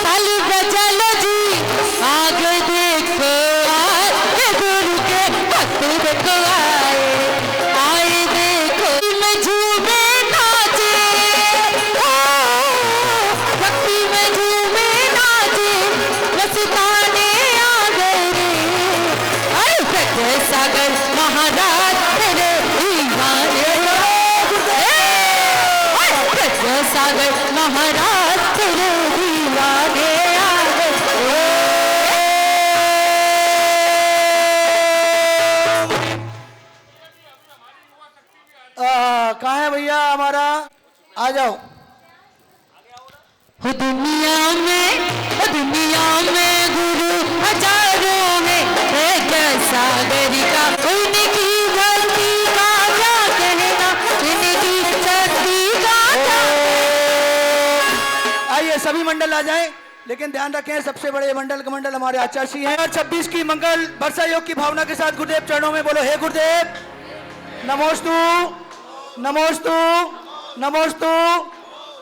ताली बजा लो जी, आगे देखो आए गुरु के भक्त देखो आए, आए देखो में झूमे नाचे, भक्ति में झूमे नाचे, रसताने आ गए रे, सागर महाराज तेरे दीवाने, सागर महाराज तेरे दीवाने आ गए। कहाँ है भैया हमारा, आ जाओ। हो दुनिया में गुरु हजारों में है क्या सागर का, उनकी भक्ति का क्या कहना, उनकी शक्ति का क्या। आइए सभी मंडल आ जाएं, लेकिन ध्यान रखें सबसे बड़े मंडल कमंडल हमारे आचार्य हैं। 26 की मंगल वर्षा योग की भावना के साथ गुरुदेव चरणों में बोलो, हे गुरुदेव नमोस्तु नमोस्तु नमोस्तु।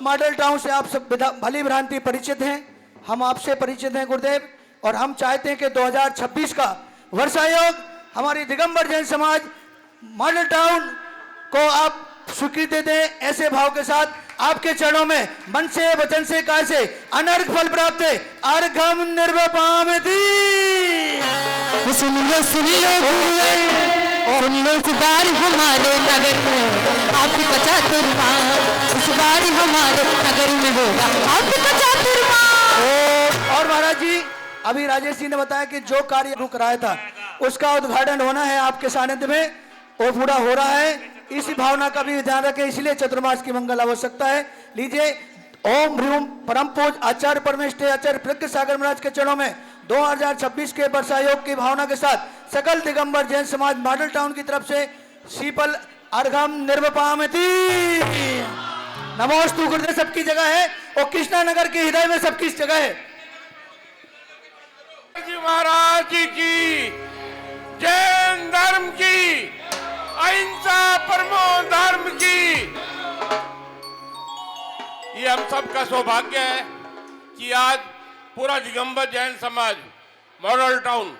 मॉडल टाउन से आप सब भली भ्रांति परिचित हैं, हम आपसे परिचित हैं गुरुदेव, और हम चाहते हैं कि 2026 का वर्षा योग हमारी दिगंबर जैन समाज मॉडल टाउन को आप स्वीकृति दें। ऐसे भाव के साथ आपके चरणों में मन से वचन से काय से अनर्घ फल प्राप्त है। अर्घम निर्वपामति। सुन लो सुन लो इस बार हमारे नगर में आपका चातुर्मास, इस बार हमारे नगर में होगा आपका चातुर्मास। और महाराज जी अभी राजेश जी ने बताया कि जो कार्य रुक रहा था उसका उद्घाटन होना है आपके सानिध्य में, वो पूरा हो रहा है। इसी भावना का भी ध्यान रखें, इसलिए चतुर्मास की मंगल आवश्यकता है। लीजिए ओम ह्रीम परम पूज आचार्य परमेष्ठ आचार्य प्रज्ञ सागर महाराज के चरणों में 2026 के वर्षा योग की भावना के साथ सकल दिगंबर जैन समाज मॉडल टाउन की तरफ से शीपल अर्घम निर्वपामति। नमोस्तु गुरुदेव सबकी जगह है, और कृष्णा नगर के हृदय में सबकी जगह है। जी महाराज जी की, जैन धर्म की, अहिंसा परमो धर्म की। ये हम सबका सौभाग्य है कि आज पूरा दिगंबर जैन समाज मॉडल टाउन,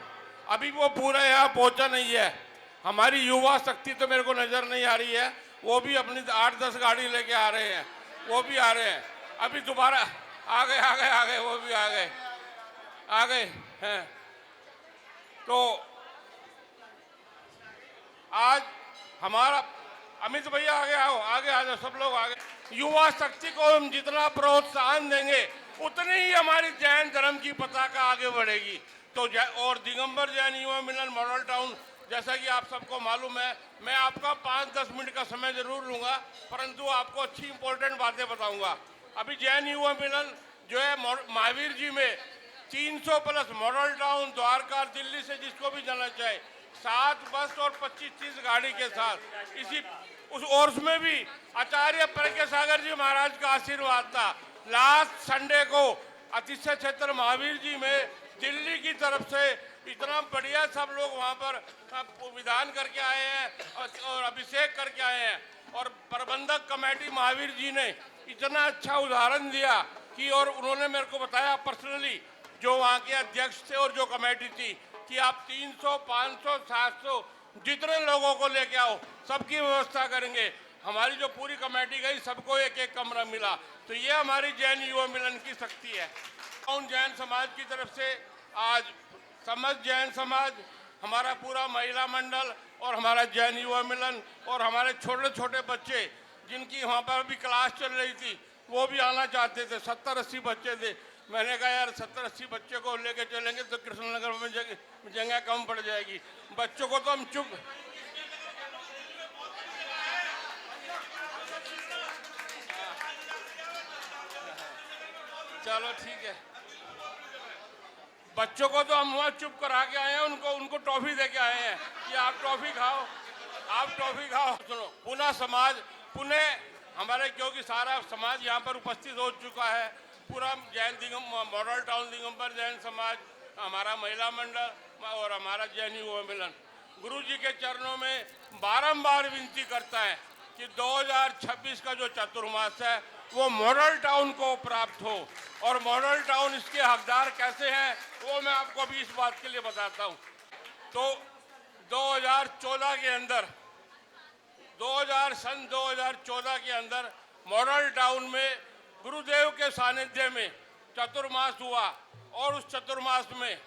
अभी वो पूरा यहाँ पहुंचा नहीं है। हमारी युवा शक्ति तो मेरे को नजर नहीं आ रही है, वो भी अपनी 8-10 गाड़ी लेके आ रहे हैं, वो भी आ रहे हैं। अभी दोबारा आ गए वो भी आ गए हैं। तो आज हमारा अमित भैया आगे आओ, आगे आ जाओ, सब लोग आगे। युवा शक्ति को हम जितना प्रोत्साहन देंगे उतनी ही हमारी जैन धर्म की पताका आगे बढ़ेगी। तो और दिगंबर जैन युवा मिलन मॉडल टाउन, जैसा कि आप सबको मालूम है, मैं आपका 5-10 मिनट का समय जरूर लूंगा, परंतु आपको अच्छी इंपॉर्टेंट बातें बताऊंगा। अभी जैन युवा मिलन जो है महावीर जी में 300 plus model town Dwarka Delhi से जिसको भी जाना चाहे 7 बस और 25-30 गाड़ी के साथ, इसी उसमें भी आचार्य प्रज्ञ सागर जी महाराज का आशीर्वाद था। लास्ट संडे को अतिशय क्षेत्र महावीर जी में दिल्ली की तरफ से इतना बढ़िया सब लोग वहाँ पर विधान करके आए हैं और अभिषेक करके आए हैं। और प्रबंधक कमेटी महावीर जी ने इतना अच्छा उदाहरण दिया कि, और उन्होंने मेरे को बताया पर्सनली, जो वहाँ के अध्यक्ष थे और जो कमेटी थी, कि आप 300, 500, 700 जितने लोगों को लेके आओ, सबकी व्यवस्था करेंगे। हमारी जो पूरी कमेटी गई, सबको एक एक कमरा मिला। तो ये हमारी जैन युवा मिलन की शक्ति है। उन जैन समाज की तरफ से आज समस्त जैन समाज, हमारा पूरा महिला मंडल और हमारा जैन युवा मिलन और हमारे छोटे छोटे बच्चे जिनकी वहाँ पर अभी क्लास चल रही थी, वो भी आना चाहते थे। 70-80 बच्चे थे। मैंने कहा यार 70-80 बच्चे को लेके चलेंगे तो कृष्णनगर में जगह कम पड़ जाएगी। बच्चों को तो हम चुप, चलो ठीक है, बच्चों को तो हम वहाँ चुप करा के आए हैं, उनको टॉफी दे के आए हैं कि आप टॉफी खाओ, आप टॉफी खाओ। सुनो, पुणे समाज, पुणे हमारे, क्योंकि सारा समाज यहाँ पर उपस्थित हो चुका है, पूरा जैन मॉडल टाउन दिगंबर जैन समाज, हमारा महिला मंडल और हमारा जैन युवा मिलन गुरु जी के चरणों में बारंबार विनती करता है कि 2026 का जो चतुर्मास है वो मॉडल टाउन को प्राप्त हो। और मॉडल टाउन इसके हकदार कैसे हैं वो मैं आपको अभी इस बात के लिए बताता हूँ। तो 2014 के अंदर, 2014 के अंदर मॉडल टाउन में गुरुदेव के सानिध्य में चतुर्मास हुआ। और उस चतुर्मास में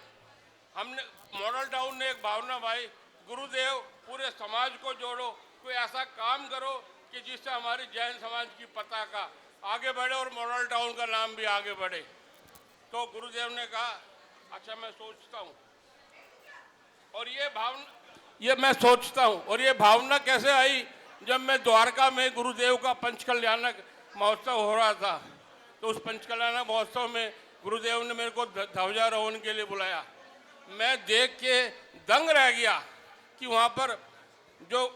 हमने, मॉडल टाउन ने एक भावना भाई, गुरुदेव पूरे समाज को जोड़ो, कोई ऐसा काम करो कि जिससे हमारी जैन समाज की पताका आगे बढ़े और मॉडल टाउन का नाम भी आगे बढ़े। तो गुरुदेव ने कहा अच्छा मैं सोचता हूँ। और ये भावना कैसे आई, जब मैं द्वारका में गुरुदेव का पंचकल्याणक महोत्सव हो रहा था, तो उस पंचकल्याणक महोत्सव में गुरुदेव ने मेरे को ध्वजारोहण के लिए बुलाया। मैं देख के दंग रह गया कि वहाँ पर जो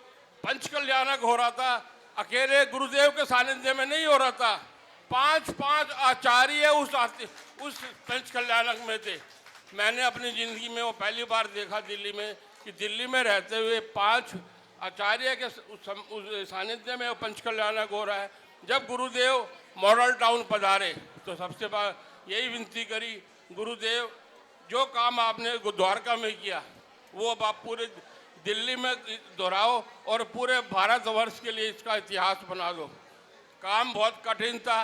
पंचकल्याणक हो रहा था अकेले गुरुदेव के सानिध्य में नहीं हो रहा था, 5 आचार्य उस पंचकल्याणक में थे। मैंने अपनी ज़िंदगी में वो पहली बार देखा दिल्ली में, कि दिल्ली में रहते हुए 5 आचार्य के उस सानिध्य में पंचकल्याणक हो रहा है। जब गुरुदेव मॉडल टाउन पधारे तो सबसे बार यही विनती करी, गुरुदेव जो काम आपने द्वारका में किया वो अब आप पूरे दिल्ली में दोहराओ और पूरे भारतवर्ष के लिए इसका इतिहास बना दो। काम बहुत कठिन था,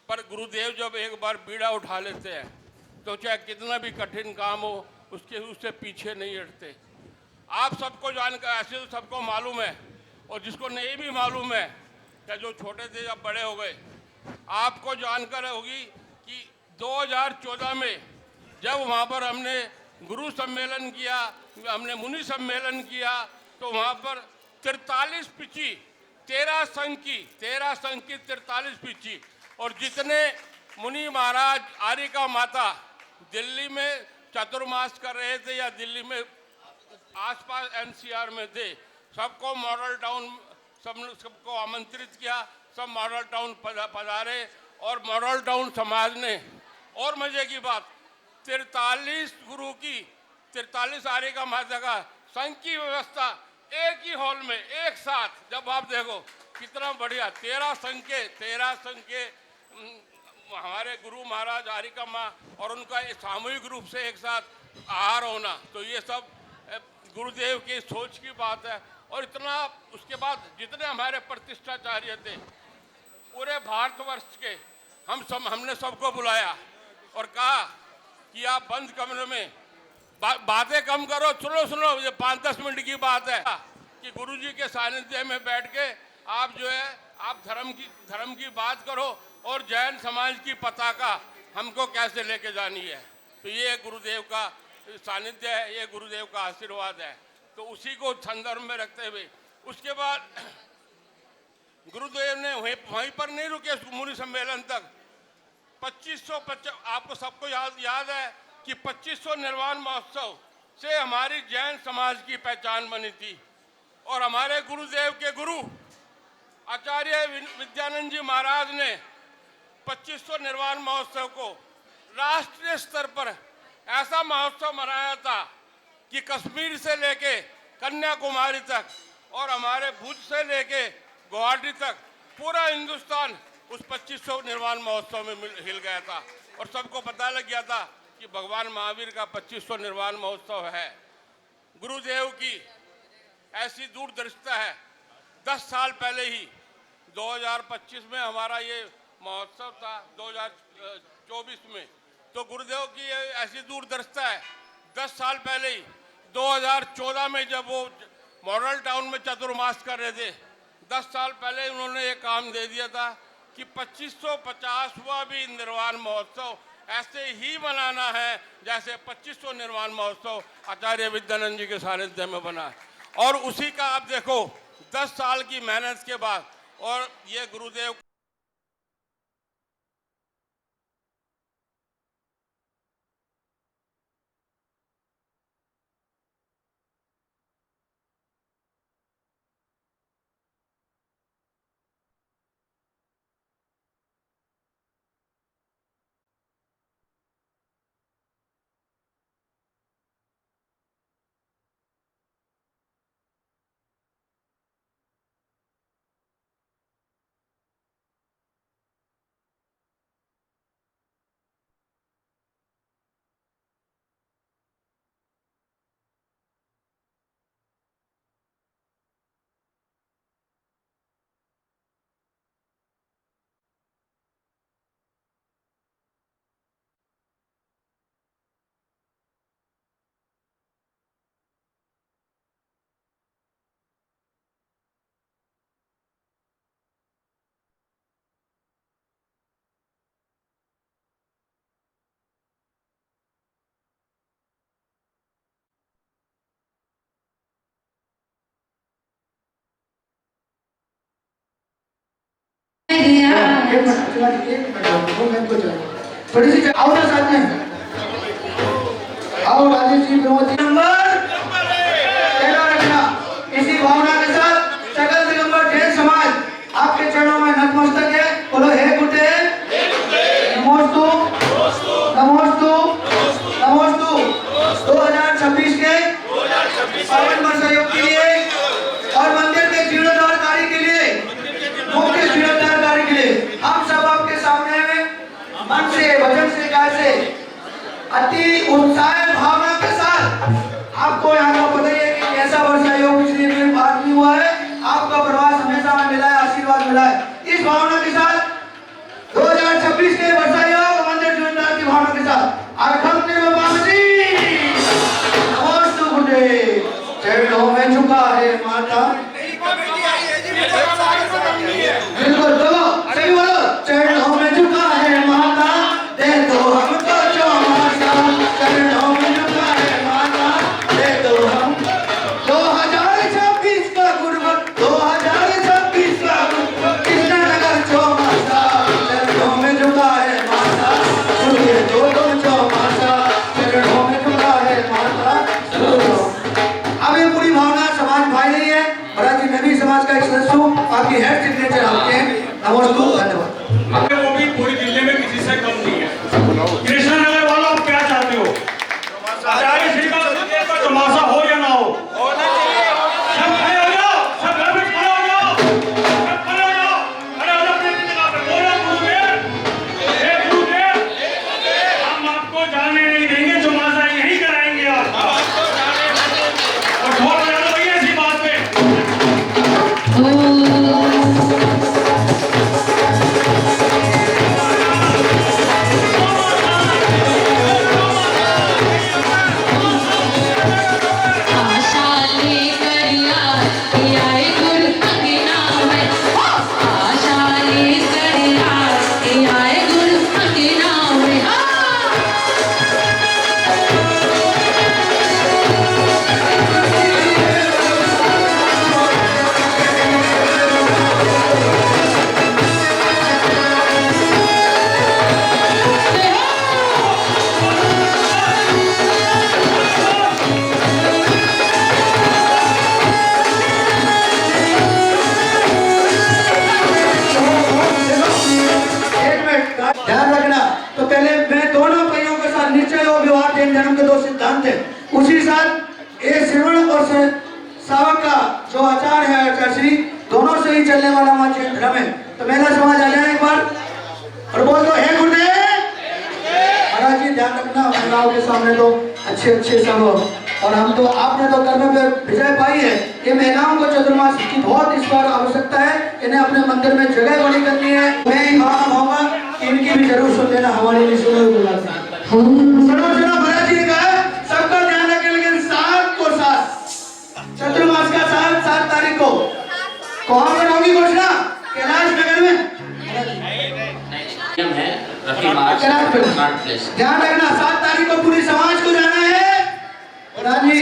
पर गुरुदेव जब एक बार बीड़ा उठा लेते हैं तो चाहे कितना भी कठिन काम हो उससे पीछे नहीं हटते। आप सबको जानकर, ऐसे तो सबको मालूम है, और जिसको नहीं भी मालूम है, या जो छोटे थे जब बड़े हो गए, आपको जानकर होगी कि 2014 में जब वहाँ पर हमने गुरु सम्मेलन किया, हमने मुनि सम्मेलन किया, तो वहाँ पर 43 पिची, 13 संघ की 43 पिची, और जितने मुनि महाराज, आरिका माता दिल्ली में चतुर्मास कर रहे थे या दिल्ली में आसपास एनसीआर में थे, सबको मॉडल टाउन, सबको आमंत्रित किया। सब मॉडल टाउन पधारे और मॉडल टाउन समाज ने, और मजे की बात, 43 गुरु की 43 आरिका माता का संघ की व्यवस्था एक ही हॉल में एक साथ, जब आप देखो कितना बढ़िया, 13 संघ के हमारे गुरु महाराज आरिका माँ और उनका सामूहिक रूप से एक साथ आहार होना, तो ये सब गुरुदेव की सोच की बात है। और इतना, उसके बाद जितने हमारे प्रतिष्ठाचार्य थे पूरे भारतवर्ष के, हमने सबको बुलाया और कहा कि आप बंद कमरे में बातें कम करो, सुनो, ये 5-10 मिनट की बात है कि गुरुजी के सानिध्य में बैठ के आप जो है, आप धर्म की बात करो और जैन समाज की पताका हमको कैसे लेके जानी है। तो ये गुरुदेव का सानिध्य है, ये गुरुदेव का आशीर्वाद है। तो उसी को संदर्भ में रखते हुए उसके बाद गुरुदेव ने वहीं पर नहीं रुके, मुनि सम्मेलन तक 2550, आपको सबको याद है कि 2500 निर्वाण महोत्सव से हमारी जैन समाज की पहचान बनी थी। और हमारे गुरुदेव के गुरु आचार्य विद्यानंद जी महाराज ने 2500 निर्वाण महोत्सव को राष्ट्रीय स्तर पर ऐसा महोत्सव मनाया था कि कश्मीर से लेके कन्याकुमारी तक और हमारे भुज से लेके गुवाहाटी तक पूरा हिंदुस्तान उस 2500 निर्वाण महोत्सव में हिल गया था और सबको पता लग गया था कि भगवान महावीर का 2500 निर्वाण महोत्सव है। गुरुदेव की ऐसी दूरदर्शिता है। 10 साल पहले ही 2025 में हमारा ये महोत्सव था, 2024 में, तो गुरुदेव की ये ऐसी दूरदर्शिता है। 10 साल पहले ही 2014 में जब वो मॉडल टाउन में चतुर्मास कर रहे थे, 10 साल पहले उन्होंने ये काम दे दिया था कि 2550वां भी निर्वाण महोत्सव ऐसे ही मनाना है जैसे 2500 निर्वाण महोत्सव आचार्य विद्यानंद जी के सानिध्य में बना है। और उसी का आप देखो 10 साल की मेहनत के बाद और ये गुरुदेव थोड़ी सी आओ ना साथ में, आओ राजेश जी, प्रमोद जी, नंबर तेरा रखना। इसी भावना के साथ सकल दिगंबर जैन समाज आपके चरणों में नतमस्तक है। बोलो हे गुटे नमोस्तु नमोस्तु नमोस्तु। 2026 के पावन वर्ष योग के लिए और मंदिर के जीर्णोद्धार कार्य के लिए, मुख्य जीर्णोद्धार कार्य के लिए हम सब आपके सामने मन से, वचन से, काय से अति उत्साह भावना के साथ आपको यहाँ का पता ही है कि कैसा वर्षा योग पिछले दिन बात नहीं हुआ है। आपका प्रवास हमेशा में मिला है, आशीर्वाद मिला है। इस भावना के साथ 2026 के वर्षा योग मंदिर जीर्णोद्धार की भावना के साथ नमोस्तु गुटे चरणों में झुका है माता। बिल्कुल बोलो, सही बोलो, चरणों में झुका है माता, दे दो हमको चौमासा। चरणों में झुका है माता, दे दो हम 2026 का गुरुवर, 2026 का कृष्णनगर चौमासा। चरणों में झुका है माता, सुनिए दो चौमासा। चरणों में झुका है माता। अब ये पूरी भावना समाज भाई नहीं है, भरत जी नवी समाज का एक सदस्य हूँ, आपकी हेड सिग्नेचर आपके। नमस्ते, धन्यवाद। वो भी पूरी दिल्ली में किसी से कम नहीं है। कृष्णनगर वालों, आप क्या चाहते हो? आचार्य श्री का तमाशा हो या ना हो? सब खड़े हो जाओ, सब घर में खड़े हो जाओ, सब खड़े हो जाओ, खड़े हो जाओ अपनी जगह पर। बोलो गुरुदेव, हे गुरुदेव, हम आपको जाने नहीं देंगे, तमाशा यहीं कराएंगे आप। और ढोल बजा दो भैया इसी बात पे। जो आचार्य है आचार्य दोनों से ही चलने वाला हमारा जैन धर्म है। तो महिला समाज आ जाए एक बार और बोल दो हे गुरुदेव। महाराज जी ध्यान रखना महिलाओं के सामने तो अच्छे सब और हम तो आपने तो कर्म पे विजय पाई है। ये महिलाओं को चतुर्मास की बहुत इस बार आवश्यकता है। इन्हें अपने मंदिर में जगह बड़ी करनी है। मैं ही गाना गाऊंगा, इनकी भी जरूर सुन लेना, हमारे लिए सुनो महाराज जी ने कहा सबका ध्यान रखें, लेकिन 7 को 7 चतुर्मास का 7 तारीख को कौन बनाओगी घोषणा? कैलाश नगर में है रफी मार्च प्लेस। ध्यान रखना 7 तारीख को पूरी समाज को जाना है। राजी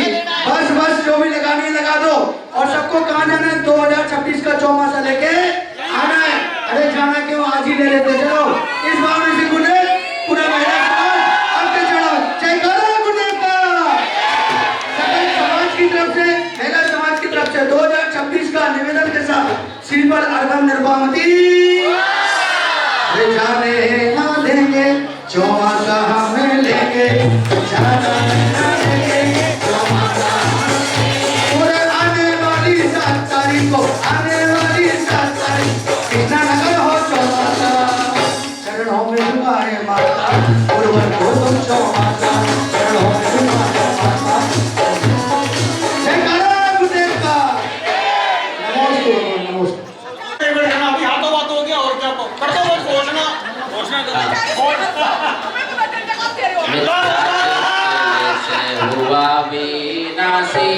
बस जो भी लगानी है लगा दो। और सबको कहाँ जाना है? 2026 का चौमासा लेके आना है। अरे जाना क्यों, आज ही ले लेते। चलो इस बार में से गुरुदेव पूरा महिला समाज आपके चढ़ो जयकारा गुरुदेव का। सकल समाज की तरफ से, महिला समाज की तरफ से 2026 का निवेदन के साथ श्रीपद अर्घम निर्वामती जाने ना देंगे चौमासा हमें लेंगे, जाना ना देंगे चौमासा पूरे आने वाली 7 तारीख को, आने वाली 7 तारीख को कितना नगर हो चौमासा चरणों में झुकाए माता गुरुवर को तुम चौमासा चरणों में झुकाए माता। जयकारा गुरुदेव का। नमस्ते। अभी हाथों बात हो गया और क्या कर दो बस घोषणा हुआ विनाशी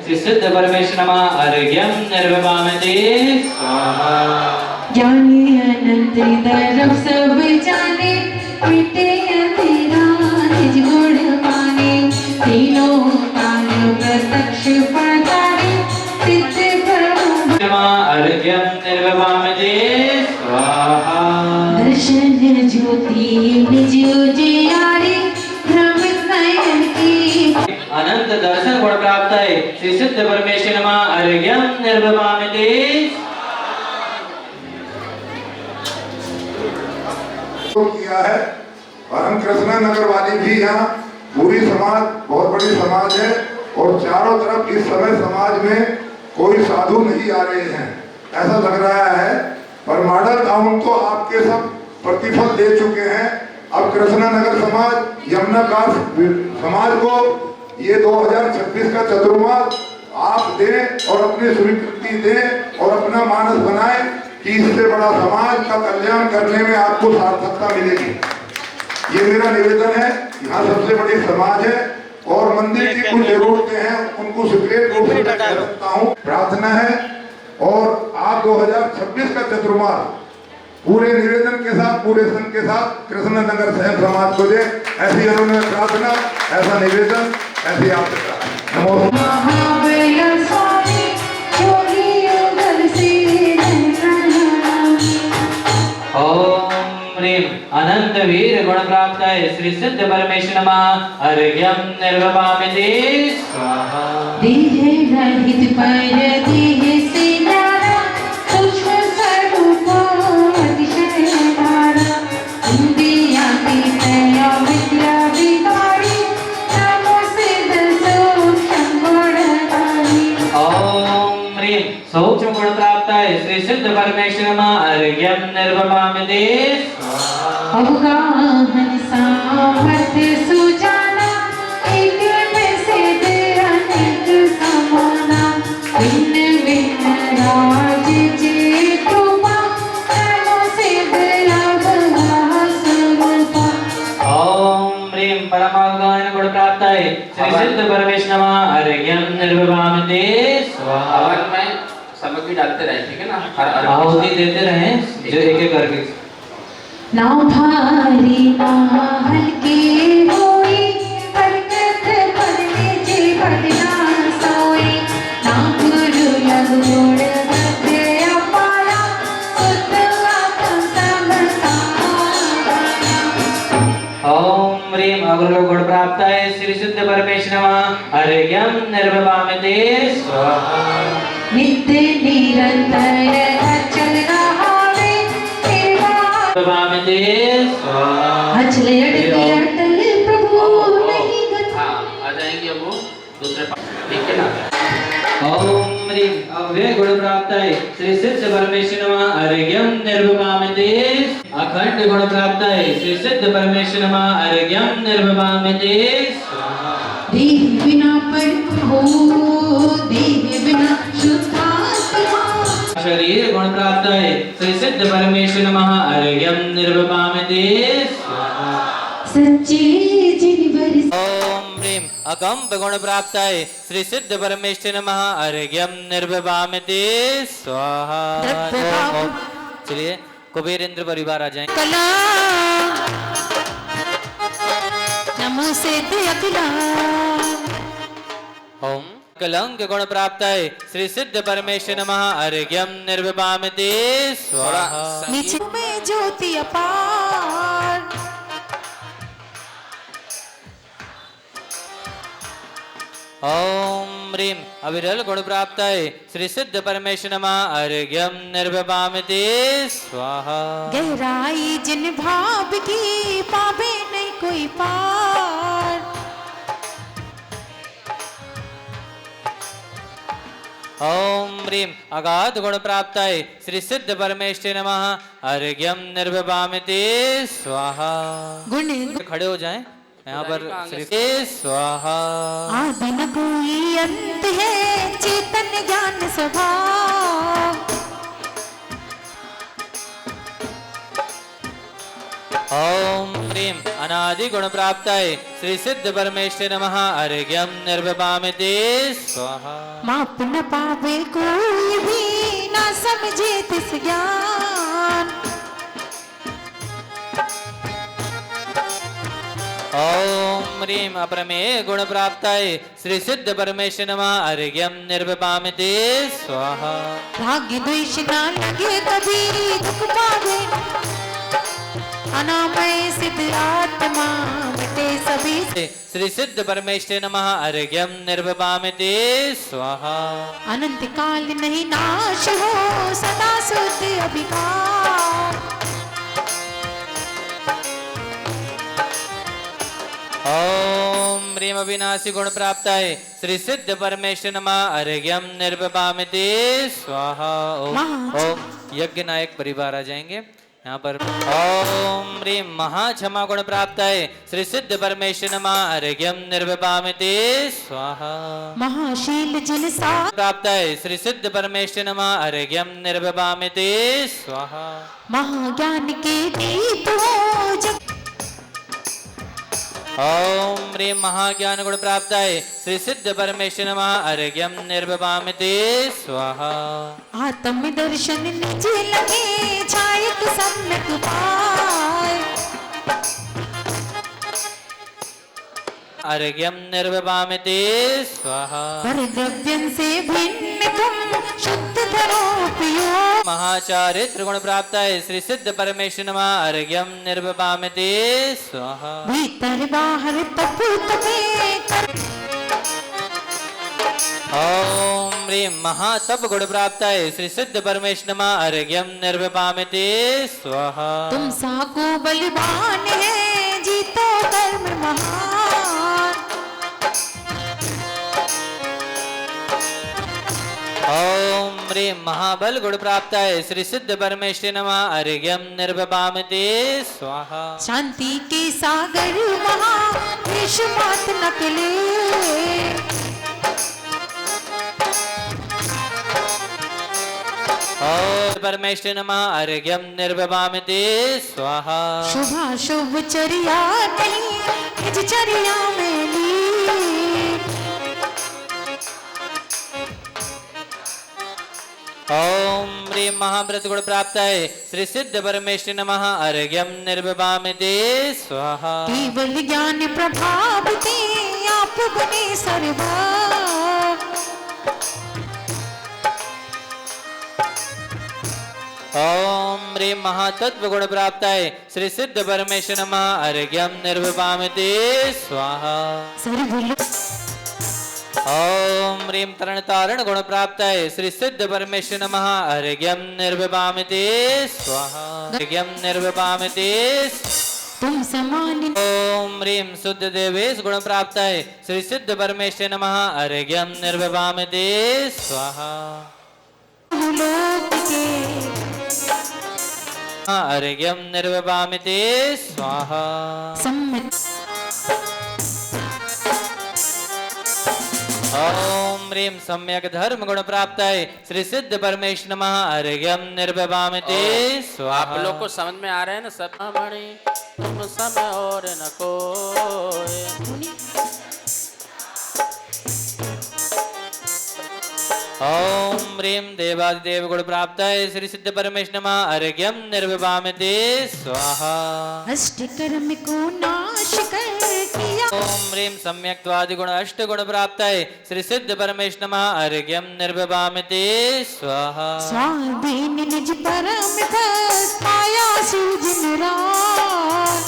श्री सिद्ध परमेश्वर नमः अर्घ्यम निर्वपामते स्वाहा। ज्ञानी अनंत तरफ सब जाने मिटे तेरा निज गुण माने तीनों काल प्रत्यक्ष प्रदाने सिद्ध प्रभु अर्घ्यम निर्वपामते स्वाहा। दर्शन ज्योति निज उजियारे भ्रमित नयन की अनंत दर्शन गुण प्राप्त है। श्री सिद्ध परमेश्वर नमः अर्घ्यम निर्वपामते। किया है और हम कृष्णा नगर वाली भी यहाँ पूरी समाज बहुत बड़ी समाज है और चारों तरफ इस समय समाज में कोई साधु नहीं आ रहे हैं ऐसा लग रहा है। पर मॉडल टाउन तो आपके सब प्रतिफल दे चुके हैं। अब कृष्णा नगर समाज यमुना कास समाज को ये 2026 का चतुर्मास आप दें और अपनी स्वीकृति दें और अपना मानस बनाएं कि इससे बड़ा समाज का कल्याण करने में आपको सार्थकता मिलेगी। ये मेरा निवेदन है। यहाँ सबसे बड़ी समाज है और मंदिर की कुछ जरूरतें हैं उनको स्वीकृत रूप से कह सकता हूँ। प्रार्थना है और आप 2026 का चतुर्मास पूरे निवेदन के साथ पूरे संघ के साथ कृष्ण नगर सहन समाज को दे। ऐसी उन्होंने प्रार्थना, ऐसा निवेदन, ऐसी आपसे ओम ह्रीं अनंत वीर गुण प्राप्त है। श्री सिद्ध परमेश्वर नमः अर्घ्यम निर्वपामते स्वाहा। देह रहित पर देह से नारा सूक्ष्म स्वरूप अतिशय नारा इंद्रिया की तया विद्या विकारी नमो सिद्ध सूक्ष्म गुणकारी। ओम ह्रीं सूक्ष्म गुण प्राप्त है। श्री सिद्ध परमेश्वर नमः अर्घ्यम निर्वपामते स्वाहा। अवगाहन सामर्थ्य सुजाना एक में से अनेक समाना भिन्न भिन्न राज जे कृपा नमो सिद्ध लाभ स्वरूपा। ओम ह्रीं परमावगाहन गुण प्राप्त है। श्री सिद्ध परमेश्वर नमः अर्घ्यम निर्वपामते स्वाहा। हवन में सामग्री डालते रहे, ठीक है ना? हर आहुति देते रहे जो एक करके। ना भारी ना हल्के होई बरकत पड़ने जे पड़ना सोई ना गुरु लग गुण गद्य अपाया सुत आत्म समसाया। ओम ह्रीं अग्र गुण प्राप्त है। श्री सिद्ध परमेश्वर नमः अर्घ्यम निर्वपामते स्वाहा। नित्य निरंतर अचल रहावे निर्वपामते स्वाहा। अचल अटल प्रभु नहीं गत। हाँ आ जाएंगे। जाएगी अब वो दूसरे ठीक है ना। ओम ह्रीं अव्यय गुण प्राप्ताय श्री सिद्ध परमेश्वर नमः अर्घ्यं निर्विभामते। अखंड गुण प्राप्ताय श्री सिद्ध परमेश्वर नमः अर्घ्यं निर्विभामते। देह बिना परम हो, देह बिना शुद्धात्मा। शरीर गुण प्राप्ताय श्री सिद्ध परमेश्वर नमः अर्घ्यं निर्विभामते। सच्चे जिनवर ओम ह्रीं अकंप गुण प्राप्ताय श्री सिद्ध परमेश्वर नमः अर्घ्यं निर्विभामते स्वाहा। ओम ओम। चलिए कुबेर इंद्र परिवार आ जाएं। कला नमो सिद्ध अकला। ओम कलंक गुण प्राप्ताय श्री सिद्ध परमेश्वर नमः अर्घ्यं निर्विभामते स्वाहा। नीचे में ज्योति अपार। ओम ह्रीं अविरल गुण प्राप्ताय श्री सिद्ध परमेश्वर नमः अर्घ्यं निर्विभामते स्वाहा। गहराई जिन भाव की पावे नहीं कोई पार। ओम ह्रीं अगाध गुण प्राप्ताय श्री सिद्ध परमेश्वर नमः अर्घ्यं निर्विभामते स्वाहा। गुण खड़े हो जाएं यहाँ पर श्री स्वाहा। आदि न कोई अंत है चेतन ज्ञान स्वभाव। ओम ह्रीं अनादि गुण प्राप्ताय श्री सिद्ध परमेश्वर नमः अर्घ्यं निर्विभामते स्वाहा। माप न पावे कोई भी ना समझे तिस ज्ञान। ओम ह्रीं अप्रमेय गुण प्राप्ताय श्री सिद्ध परमेश्वर नमः अर्घ्यं निर्विभामते स्वाहा। भाग्य द्वेष ना लगे कभी दुख पावे। अनामय सिद्ध आत्मा मिटे सभी। श्री सिद्ध परमेश्वर नमः अर्घ्यं निर्विभामते स्वाहा। अनंत काल नहीं नाश हो सदा शुद्ध अभिकार। ओम ह्रीं अविनाशी गुण प्राप्ताय श्री सिद्ध परमेश्वर नमः अर्घ्यं निर्विभामते स्वाहा। ओम ओम यज्ञ नायक परिवार आ जाएंगे यहाँ पर। ओम ह्रीं महाक्षमा गुण प्राप्ताय श्री सिद्ध परमेश्वर नमः अर्घ्यं निर्विभामते स्वाहा। महाशील जिन सा प्राप्ताय श्री सिद्ध परमेश्वर नमः अर्घ्यं निर्विभामते स्वाहा। महाज्ञान के दीप हो जग। ओम ह्रीं महाज्ञान गुण प्राप्ताय श्री सिद्ध परमेश्वर नमः अर्घ्यं निर्विभामते स्वाहा। आत्म दर्शन निज लगे छायक सम्यक पाए। अर्घ्यं निर्विभामते स्वाहा। पर द्रव्यं से भिन्न तुम शुद्ध धरो पियो। महाचारित्र गुण प्राप्ताय श्री सिद्ध परमेश्वर नमः अर्घ्यं निर्विभामते स्वाहा। भीतर बाहर तप तपे कर। ओम ह्रीं महातप गुण प्राप्ताय श्री सिद्ध परमेश्वर नमः अर्घ्यं निर्विभामते स्वाहा। तुम सा को बलिवान है जीतो कर्म महान। ओम ह्रीं महाबल गुण प्राप्ताय श्री सिद्ध परमेश्वर नमः अर्घ्यं निर्विभामते स्वाहा। शांति के सागर महा विष मात नकले। ओम परमेश्वर नमः अर्घ्यं निर्विभामते स्वाहा। शुभ शुभ चर्या नहीं निज चर्या में ली। ओम ह्रीं महाव्रत गुण प्राप्ताय श्री सिद्ध परमेश्वर नमः अर्घ्यं निर्विभामते स्वाहा। केवल ज्ञान प्रभाव ते आप बने सर्वा। ओम ह्रीं महातत्व गुण प्राप्ताय श्री सिद्ध परमेश्वर नमः अर्घ्यं निर्विभामते स्वाहा। सर्वलोक ओम ह्रीं तरण तारण गुण प्राप्ताय श्री सिद्ध परमेश्वर नमः अर्घ्यं निर्विभामते स्वाहा। अर्घ्यं निर्विभामते। तुम समान ओम ह्रीं शुद्ध देवेश गुण प्राप्ताय श्री सिद्ध परमेश्वर नमः अर्घ्यम निर्विवामिते स्वाहा लोक के अर्घ्यम निर्विवामिते स्वाहा सम्मत ओम ह्रीं सम्यक धर्म गुण प्राप्ताय श्री सिद्ध परमेश्वर नमः अर्घ्यम निर्विवामिते स्वाहा। आप लोग को समझ में आ रहे हैं ना सब मणि तुम समय और न कोई। ओम ह्रीं देवादिदेव गुण प्राप्ताय श्री सिद्ध परमेश्वर नमः अर्घ्यम निर्विवामिते स्वाहा। अष्टकर्म को नाश कर किया ओम ह्रीं सम्यक्त्वादि गुण अष्ट गुण प्राप्ताय श्री सिद्ध परमेश्वर नमः अर्घ्यम निर्विवामिते स्वाहा। स्वाधीन निज परम भक्त पाया शिव जिन रात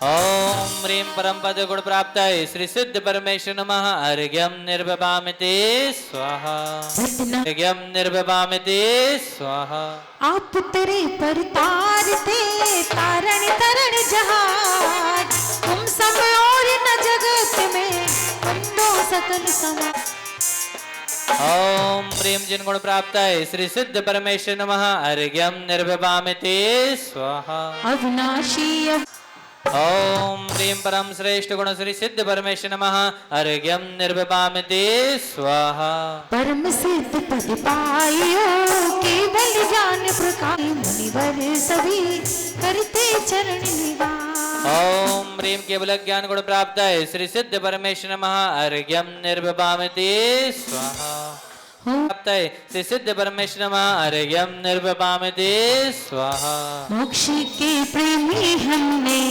ओम ह्रीं परम पद गुण प्राप्ताय श्री सिद्ध परमेश्वर नमः अर्घ्यम निर्विवामिते स्वाहा। अर्घ्यम निर्विवामिते स्वाहा। आप तेरे पर तार थे तारण तरण जहाज तुम सब और न जगत में बंदो सकल समा ओम ह्रीं जिन गुण प्राप्ताय श्री सिद्ध परमेश्वर नमः अर्घ्यम निर्विवामिते स्वाहा। अविनाशी ओम ह्रीं परम श्रेष्ठ गुण श्री सिद्ध परमेश्वर नमः अर्घ्यम निर्विवामिते स्वाहा। परम सिद्ध पद पायो केवल ज्ञान प्रकाश मुनिवर सभी करते चरण निवास। ओम ह्रीं केवल ज्ञान गुण प्राप्ताय श्री सिद्ध परमेश्वर नमः अर्घ्यम निर्विवामिते स्वाहा। प्राप्ताय श्री सिद्ध परमेश्वर नमः अर्घ्यम निर्विवामिते स्वाहा। मोक्ष के प्रेमी हमने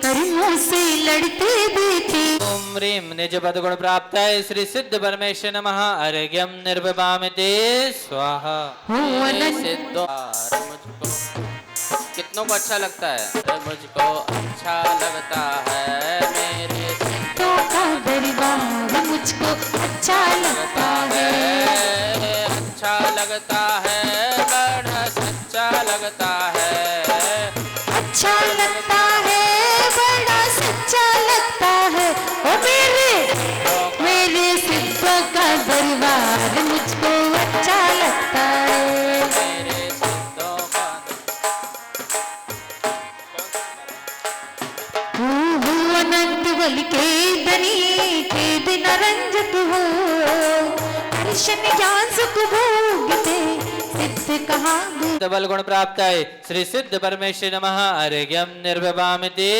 कर्मों से लड़ते देखे ओम ह्रीं निज पद गुण प्राप्ताय श्री सिद्ध परमेश्वर नमः अर्घ्यम निर्विवामिते स्वाहा। हो अनंत सिद्धों मुझको कितनों को अच्छा लगता है? अरे मुझको अच्छा लगता है मेरे सिद्धों का दरबार मुझको अच्छा लगता है अच्छा लगता है बड़ा सच्चा लगता है अच्छा लगता है बड़ा सच्चा लगता है ओ मेरे सिद्धों का दरबार मुझको अच्छा लगता है मेरे सिद्धों का अनंत बल के धनी के दिन रंजत हो कृष्ण ज्ञान सुख भोगते सिद्ध कहाँ बल गुण प्राप्ताय श्री सिद्ध परमेश्वर नमः अर्घ्यम निर्विवामिते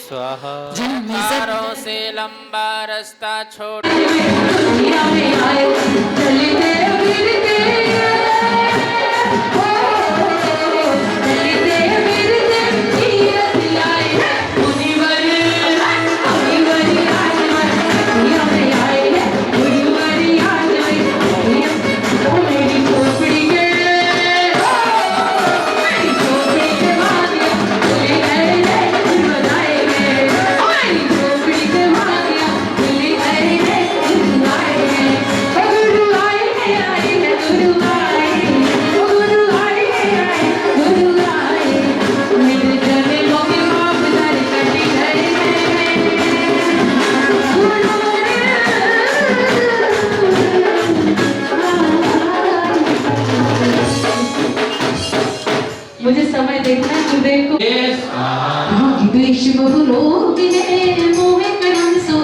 स्वाहा। तारों से लंबा रास्ता छोड़ मुझे समय देखना है देखो द्वेष बहु लोग ने मोहे करम सो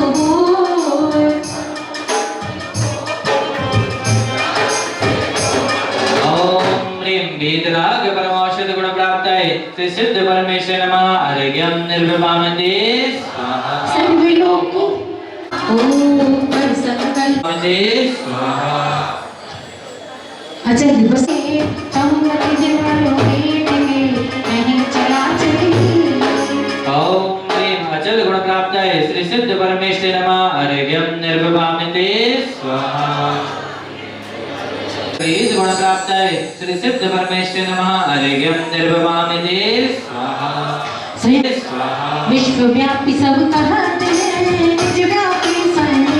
ओम ह्रीं वेदराग परमौषध गुण प्राप्ताय श्री सिद्ध परमेश्वर नमः अर्घ्यम निर्विवामिते स्वाहा। सभी लोग ओम पर संकल्प स्वाहा। अजय बसे तमति दिवालो पेट में नहीं चला चली ओम ह्रीं अचल गुण प्राप्ताय श्री सिद्ध परमेश्वर नमः अर्घ्यम निर्विवामिते स्वाहा। तेज गुण प्राप्ताय श्री सिद्ध परमेश्वर नमः अर्घ्यम निर्विवामिते स्वाहा। स्वाहा। विश्वव्यापी सब कहते हैं निज व्यापी सने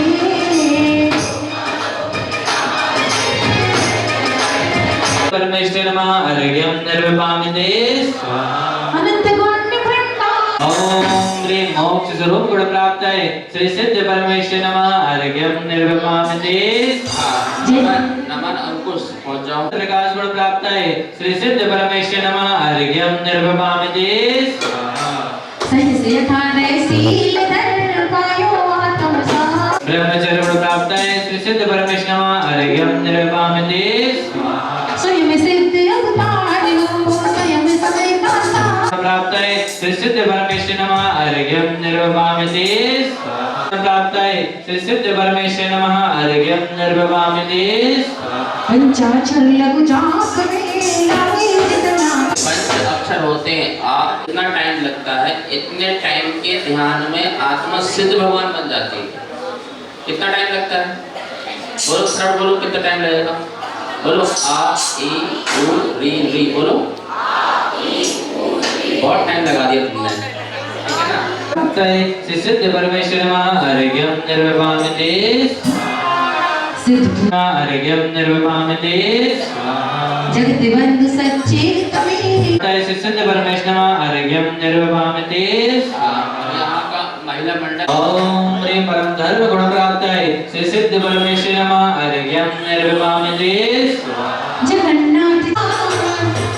परमेश्वर नमः अर्घ्यं निर्विपामिते स्वाहा। अनंत गुण भंडार ओम ह्रीं मोक्ष स्वरूप गुण प्राप्त है श्री सिद्ध परमेश्वर नमः अर्घ्यं निर्विपामिते स्वाहा। नमन अंकुश पहुंच जाओ। प्रकाश गुण प्राप्त है श्री सिद्ध परमेश्वर नमः अर्घ्यं निर्विपामिते स्वाहा। सहस यथानयशील धर्म पायो आत्म साहा। ब्रह्मचर्य गुण प्राप्त है श्री सिद्ध परमेश्वर नमः अर्घ्यं निर्विपामिते स्वाहा। स्वयं सिद्ध अवतार हो स्वयं सदै दाता। प्राप्त है श्री सिद्ध परमेश्वर नमः अर्घ्यं निर्विपामिते स्वाहा। प्राप्त है श्री सिद्ध परमेश्वर नमः अर्घ्यं निर्विपामिते स्वाहा। पंचाक्षर लघु जाप में लावे जितना। पंच अक्षर होते हैं। आप इतना टाइम लगता है, इतने टाइम के ध्यान में आत्मा सिद्ध भगवान बन जाती है। कितना टाइम लगता है? बोलो सर, बोलो कितना टाइम लगेगा? बोलो आ ई उ री बोलो। बहुत टाइम लगा दिया तुमने, ठीक है ना? प्राप्त है श्री सिद्ध परमेश्वर नमः अर्घ्यं निर्विपामिते सिद्ध अर्घ्यं निर्विपामिते स्वाहा। जगत बंधु सच्चे तमें। श्री सिद्ध परमेश्वर नमः अर्घ्यं निर्विपामिते स्वाहा। यहाँ का महिला मंडल। ओम ह्रीं परम धर्म गुण प्राप्त है श्री सिद्ध परमेश्वर नमः अर्घ्यं निर्विपामिते स्वाहा। जगन्नाथ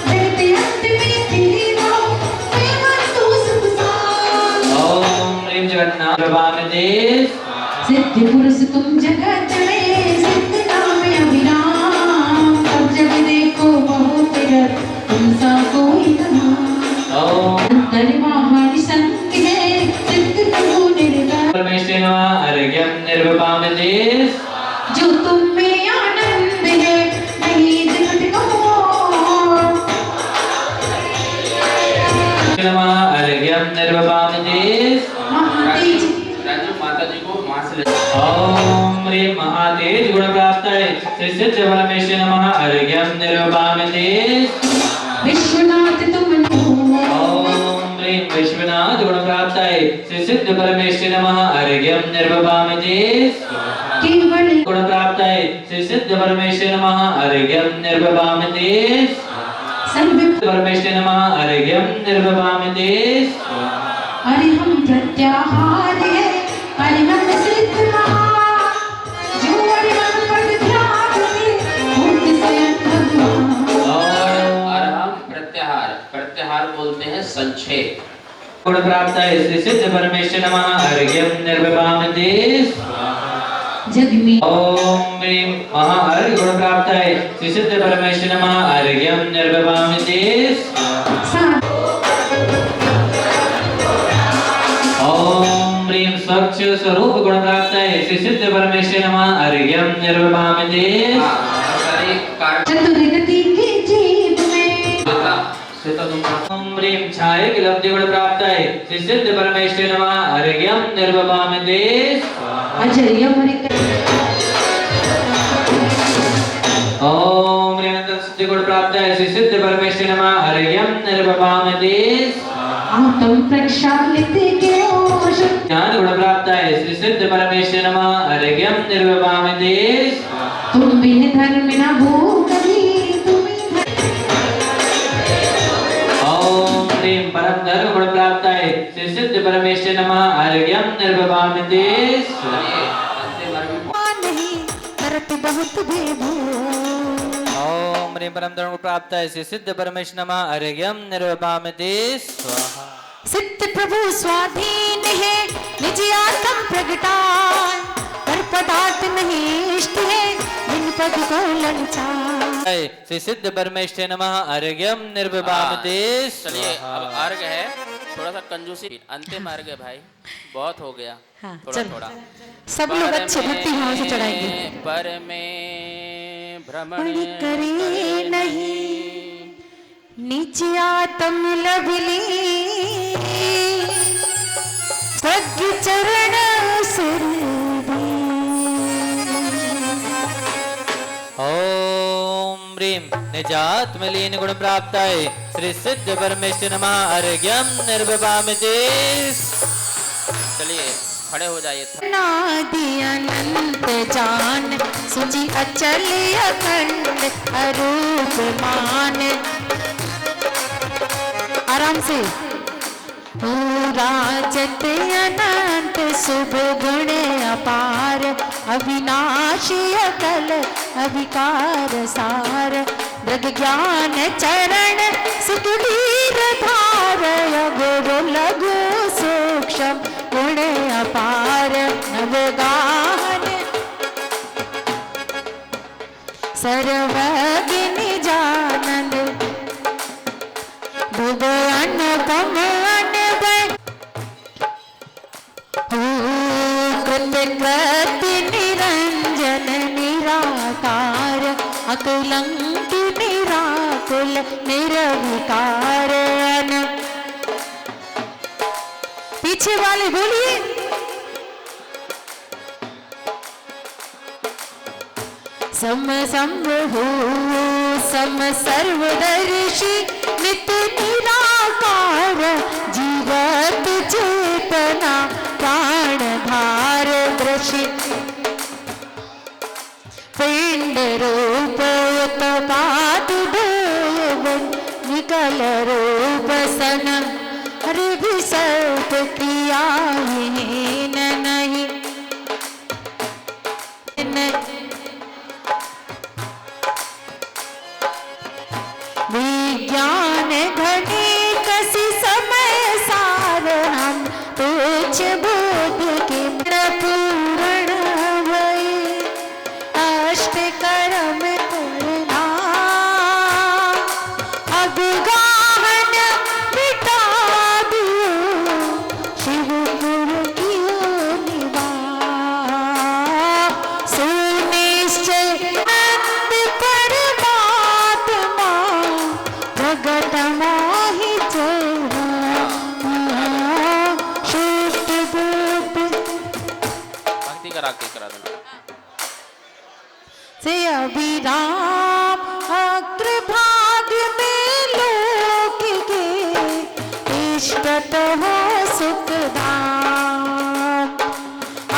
जगत अंत में तेरे नाम प्रेम तू सुख सार। ओम ह्रीं जगन्नाथ निर्विपामिते स्वाहा। सिद्ध पुरुष तुम जगत में सिद्ध नाम अभिराम। सब जग देखो बहुत रत तुम सा कोई नहा। ओम अंतर महान संत है सिद्ध प्रभु निर्भय। परमेश्वर नमः अर्घ्यं निर्विपामिते स्वाहा। जो तुम में आनंद है नहीं जगत को। नमः अर्घ्यं निर्विपामिते स्वाहा। महातेज राजू माता जी को मां से ले। ओम ह्रीं महातेज गुण प्राप्त है श्री सिद्ध परमेश्वर नमः अर्घ्यं निर्विपामिते स्वाहा। विश्वनाथ तुम ओम ह्रीं विश्वनाथ गुण प्राप्त है श्री सिद्ध परमेश्वर नमः अर्घ्यं निर्विपामिते स्वाहा। केवल गुण प्राप्त है श्री सिद्ध परमेश्वर नमः अर्घ्यं निर्विपामिते स्वाहा। सर्व परमेश्वर नमः अर्घ्यं निर्विपामिते स्वाहा। अरे हम प्रत्याहार है अरे हम सिद्ध महा। जो अरे हम पद ध्यान में मुक्त स्वयं भगवान। और हम प्रत्याहार, प्रत्याहार बोलते हैं संक्षेप। गुण प्राप्त है श्री सिद्ध परमेश्वर नमः अर्घ्यं निर्विपामिते स्वाहा। जग में ओम ह्रीं महाअर्घ्य गुण प्राप्त है श्री सिद्ध परमेश्वर नमः अर्घ्यं निर्विपामिते स्वाहा। ओम ह्रीं स्वच्छ स्वरूप गुण प्राप्त है श्री सिद्ध परमेश्वर नमः अर्घ्यं निर्विपामिते चतुर्गति के जीव में। ओम ह्रीं छाये की लब्धि गुण प्राप्त है श्री सिद्ध परमेश्वर नमः अर्घ्यं निर्विपामिते स्वाहा। अजय अमृत ओम ह्रीं अनंत सिद्धि गुण प्राप्त है श्री सिद्ध परमेश्वर नमः अर्घ्यं निर्विपामिते स्वाहा। आत्म प्रक्षालित के ओष। ज्ञान गुण प्राप्त है श्री सिद्ध परमेश्वर नमः अर्घ्यं निर्विपामिते स्वाहा। तुम बिन धर्म न भूखली ओम ह्रीं परम धर्म गुण प्राप्त है श्री सिद्ध परमेश्वर नमः अर्घ्यं निर्विपामिते स्वाहा। नहीं करत बहुत बेभूत। ओम ह्रीं परम धर्म गुण प्राप्त है श्री सिद्ध परमेश्वर नमः अर्घ्यं निर्विपामिते स्वाहा। सिद्ध प्रभु स्वाधीन है निज आत्म प्रगटान। पर पदार्थ नहीं इष्ट है जिन पद को ललचाए। श्री सिद्ध परमेश्वर नमः अर्घ्यं निर्विपामिते चलिए स्वाहा। अब अर्घ है, थोड़ा सा कंजूसी। अंतिम अर्घ है भाई, बहुत हो गया। हाँ, थोड़ा चलो। थोड़ा सब लोग अच्छे भक्ति भाव से चढ़ाएंगे। पर में भ्रमण करे नहीं निज आत्म लभली सग चरण सुर ओम ह्रीं निजात्मलीन गुण प्राप्त है श्री सिद्ध परमेश्वर नमः अर्घ्यं निर्विपामिते। चलिए खड़े हो जाइए। नादि अनंत जान सुचि अचल अखंड अरूप मान। आराम से। राजत अनंत शुभ गुण अपार अविनाशी अकल अविकार सार। दृग ज्ञान चरण सुधीर धार गुरु लघु सूक्ष्म गुण अपार। नवगान सर्वज्ञ निजानंद भुव अनुपम अनवय। कृति निरंजन निराकार अकलंक निराकुल निर्विकार। पीछे वाले बोलिए। सम संभु सम सर्वदर्शी नित्य निराकार जीवत चेतना प्राण धार। दृश्य पिंड रूप उत्पात विकल रूप सन हरि भी सर्प क्रियाहीन नहीं। विज्ञान घनी कसी समय सार हम तुझ बोध के पूर्ण भई। अष्ट कर्म करना अब गाहन मिटा दियो शिवपुर की निवास। सुनिश्चय नंद परमात्मा जगत मोहि चेरा शुद्ध बुद्ध। भक्ति करा के करा देना। से अभिराम अग्रभाग में लोक के इष्टत हो सुखधाम।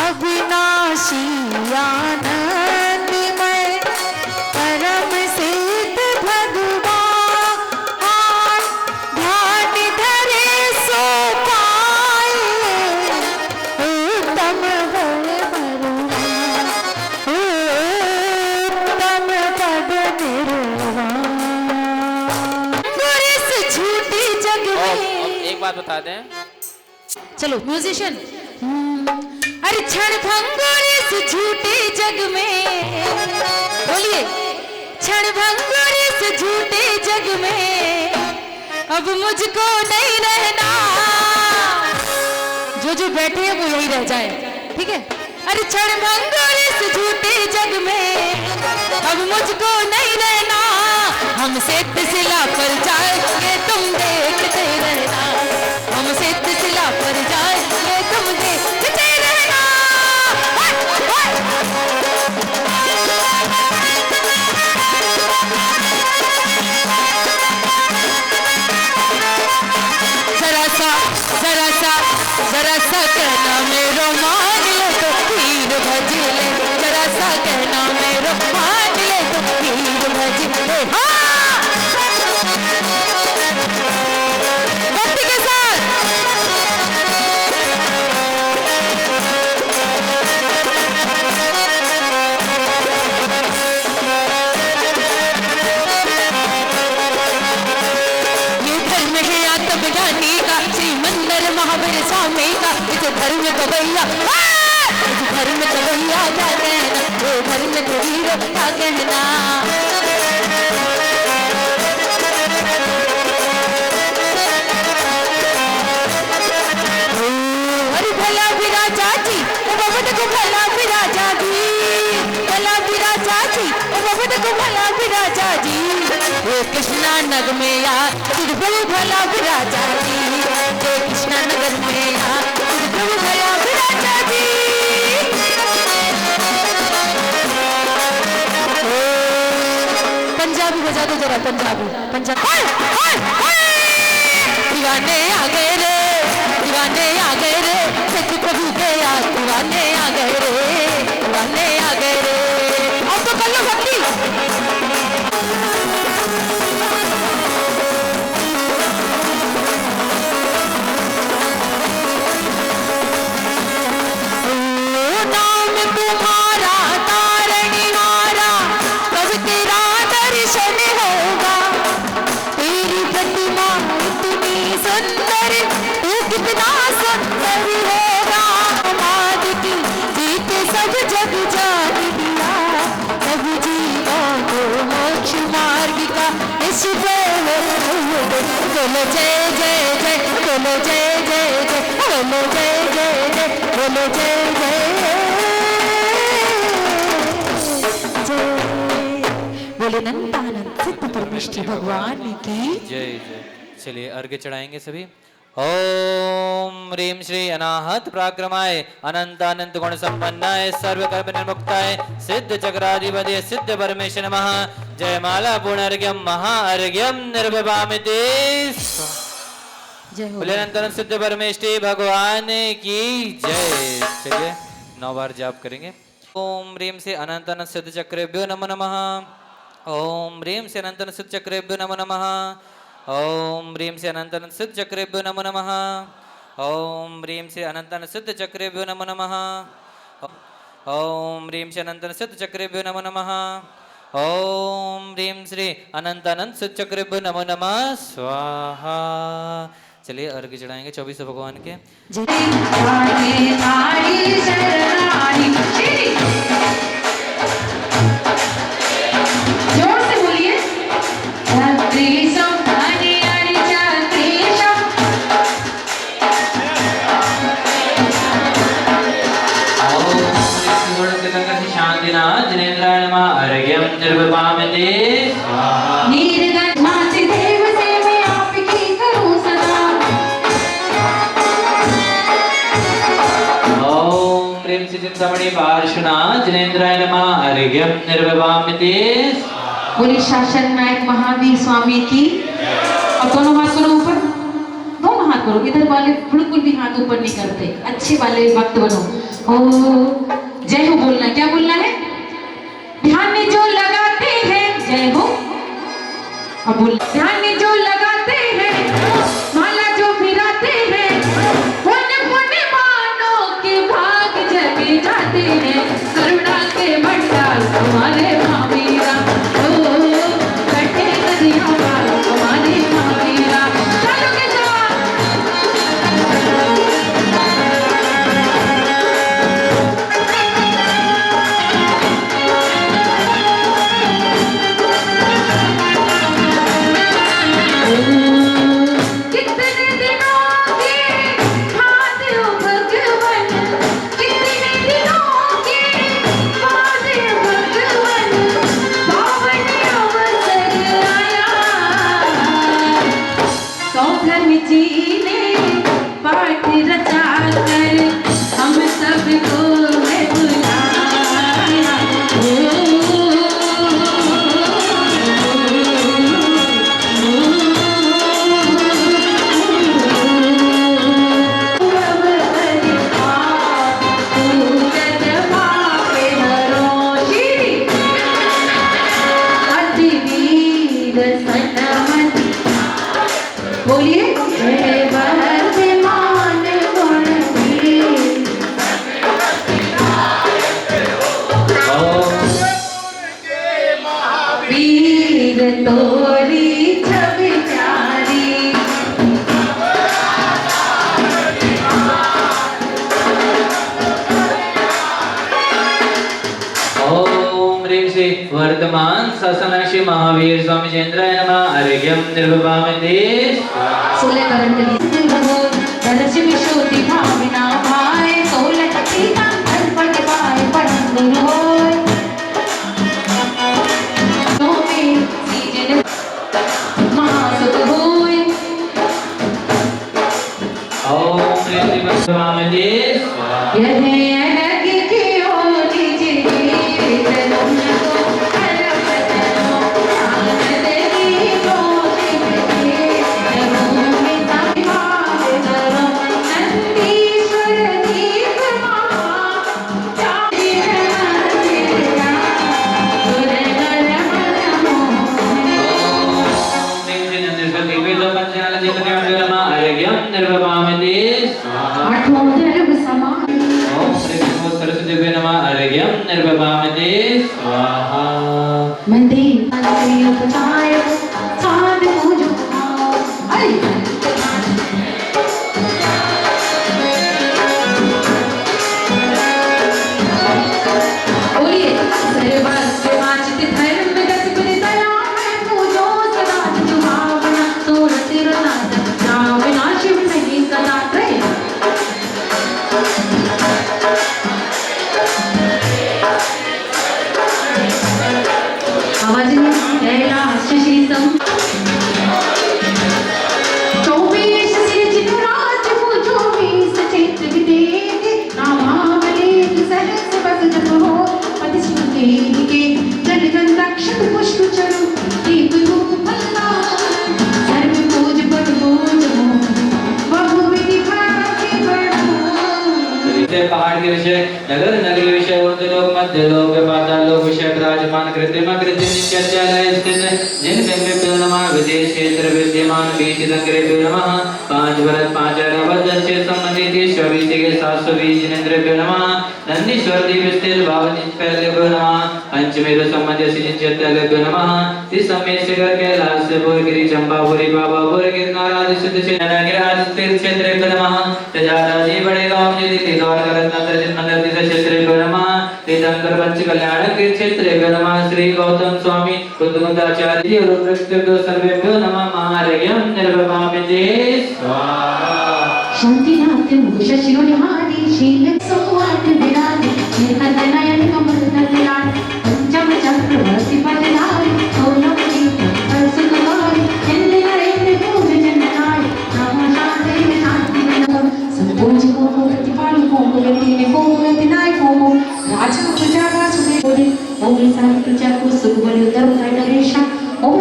अविनाशी आनंदमय परम सिद्ध भगवान ध्यान धरे सो पाए उत्तम फल मरुआ। उत्तम पद निर्वाण। गुरिस झूठी जग और में। एक बात बता दें, चलो म्यूजिशियन। अरे क्षण भंगुर इस झूठे जग में। बोलिए। क्षण भंगुर इस झूठे जग में अब मुझको नहीं रहना। जो बैठे हैं वो यही रह जाए, ठीक है। अरे क्षण भंगुर इस झूठे जग में अब मुझको नहीं रहना। हम सिद्ध शिला पर जाएंगे तुम देखते रहना। हम सिद्ध शिला पर जाएंगे तुम देखते रहना। जरा सा कहना मेरो मान ले तो पीर भज ले। जरा सा कहना मेरो मान ले तो पीर भज ले। भक्ति के साथ। ये धर्म है आत्मज्ञानी का श्री मंदिर महावीर स्वामी का। इस धर्म को भैया इस धर्म को भैया क्या कहना। वो धर्म को हीरो क्या कहना। अरे भला भी राजा जी बाबा को भला भी राजा जी। भला भी राजा जी बाबा को भला भी राजा जी। वो कृष्णा नगर में यार तिरुपति भला भी राजा जी। वो कृष्णा नगर में यार तिरुपति भला भी राजा जी। पंजाबी बजा दो जरा। पंजाबी दीवाने आ गए रे दीवाने आ गए रे। कि प्रभु के याद दीवाने आ गए रे, दीवाने आ गए रे। अब तो कर लो भक्ति। नाम तुम्हारा तारणहारा, कब तेरा दर्शन होगा। तेरी प्रतिमा इतनी सुंदर, तू कितना सुंदर होगा। समाज की जीत सब जग जान दिया, सब जीवों को मोक्ष मार्ग का इस बोलो जय जय जय, बोलो जय जय जय, बोलो जय जय जय, बोलो जय जय जय। बोले नंदानंद सिद्ध परमेष्ठी भगवान की जय जय। चलिए अर्घ्य चढ़ाएंगे सभी। ओम ह्रीं श्री अनाहत पराक्रमाय अनंत अनंत गुण संपन्नाय सर्व कर्म निर्मुक्ताय सिद्ध चक्राधिपति सिद्ध परमेश नमः। जय माला पुनर्घ्यम महाअर्घ्यम निर्भवामिति। जय हो। बोले अनंत अनंत सिद्ध परमेष्ठी भगवान की जय। चलिए 9 बार जाप करेंगे। ओम ह्रीं से अनंत अनंत सिद्ध चक्रेभ्यो नमो नमः। ओम ह्रीं से अनंत अनंत सिद्ध चक्रेभ्यो नमो नमः। ओम ह्रीं से अनंत अनंत सिद्ध चक्रेभ्यो नमो नमः। ओम ह्रीं से अनंत अनंत सिद्ध चक्रेभ्यो नमो नमः। ओम ह्रीं से अनंत अनंत सिद्ध चक्रेभ्यो नमो नमः। ओम ह्रीं श्री अनंत अनंत सिद्ध चक्रेभ्यो नमो नमः स्वाहा। चलिए अर्घ्य चढ़ाएंगे 24 भगवान के। जोर से बोलिए। शांतिनाथ जिनेन्द्राय नमः। अर्घ्यम निर्भवामिति स्वाहा। नीरगंधाति देव से मैं आपकी करूं सदा। ओम ह्रीं श्री चिंतामणि पार्श्वनाथ जिनेन्द्राय नमः। अर्घ्यम निर्भवामिति स्वाहा। बोली शासन नायक महावीर स्वामी की। और दोनों हाथ करो ऊपर, दोनों हाथ करो। इधर वाले बिल्कुल भी हाथ ऊपर नहीं करते, अच्छे वाले भक्त बनो। ओ जय हो बोलना। क्या बोलना है? ध्यान जो लगाते हैं जय हो। अब बोल ध्यान जो लगाते हैं, माला जो फिराते हैं, पुण्य पुण्य मानो के भाग जगे जाते हैं। करुणा के भंडार हमारे महावीरा, ओ कटे नदियां पार हमारे महावीरा। चलो के जवान। कितने दिनों के बाद भगवन, कितने दिनों के बाद भगवन, पावन अवसर आया। तो धर्म जी ने पाठ रचा कर हम सबको है बुलाया। बोलिए जय वर्धमान गुणवीर। वीर तोरी छवि प्यारी। ओम ह्रीं श्री वर्तमान शासनाक्षी महावीर स्वामी जिनेन्द्राय नमः। अर्घ्यम निर्भवामिति स्वाहा। सोलह करंट दरज विशोधि भाविना भाए, सोलह सीता अर्पण पाए परम गुरु होय। तो में सीजन महासुख होय। ओम ह्रीं श्री वर्तमामिति स्वाहा। यह अलग कियो निज कीर्तन को अलग तनो आनंद की गोदी में नमो मिता भाव करो नंदीश्वर दी निर्वपामते स्वाहा। मंदे बताए साध मुझो अरे बोलिए सर्वस्व वाचित धर्म दस गुण दया है पूजो सदा जुभावना तोड़ सिर नाथ विनाश नहीं सदा प्रेम आवाज में कैलाश श्री सम चौबीस सिर चितराज पूजो बीस चित विदेह नामावलेख सहस्र बस जप हो पति सुखे के जन जन रक्षक पुष्प चरु दीप रूप फलना सर्व पूज पद पूज हो बहु विधि भाग्य बढ़ो। पहाड़ के विषय नगर नगरी विषय लोक मध्य लोक पाताल लोक विषय विराजमान कृत्रिम कृत्रिम नित्यालय स्थित जिन गंगे नमः विदेश क्षेत्र विद्यमान बीज दंगरे नमः पांच भरत पांच अरबद से संबंधित 24 के 720 जिनेंद्र नमः नंदीश्वर देव स्थित भावनित पहले नमः पंचमेर संबंधित सिंचत्यालय नमः इस समय से कर कैलाश भोरगिरी चंपापुरी बाबापुर गिरनार आदि सिद्ध से नगराज स्थित क्षेत्र नमः तजाराजी बड़े गांव जी द्वार मंदिर क्षेत्र नमः तीर्थंकर पंच कल्याण के क्षेत्र नमः श्री गौतम स्वामी कुंदाचार्य रुद्र सर्वेभ्यो नमः महारग्यं निर्वपामते स्वाहा। शांतिनाथ मुख शिरोनिहारी शील सोवाट विराज निर्कंद नयन कमल दललाल पंचम चक्रवर्ती पदधारी सोलमती सुकुमारी हिंद नरेंद्र पूज जननाय नमः शांति शांति नमः संपूर्ण को प्रतिपाल को गति ने को दिनाय को राजा प्रजा राज बोले ओम सारी प्रजा को सुख बल उदर नरेशा ओम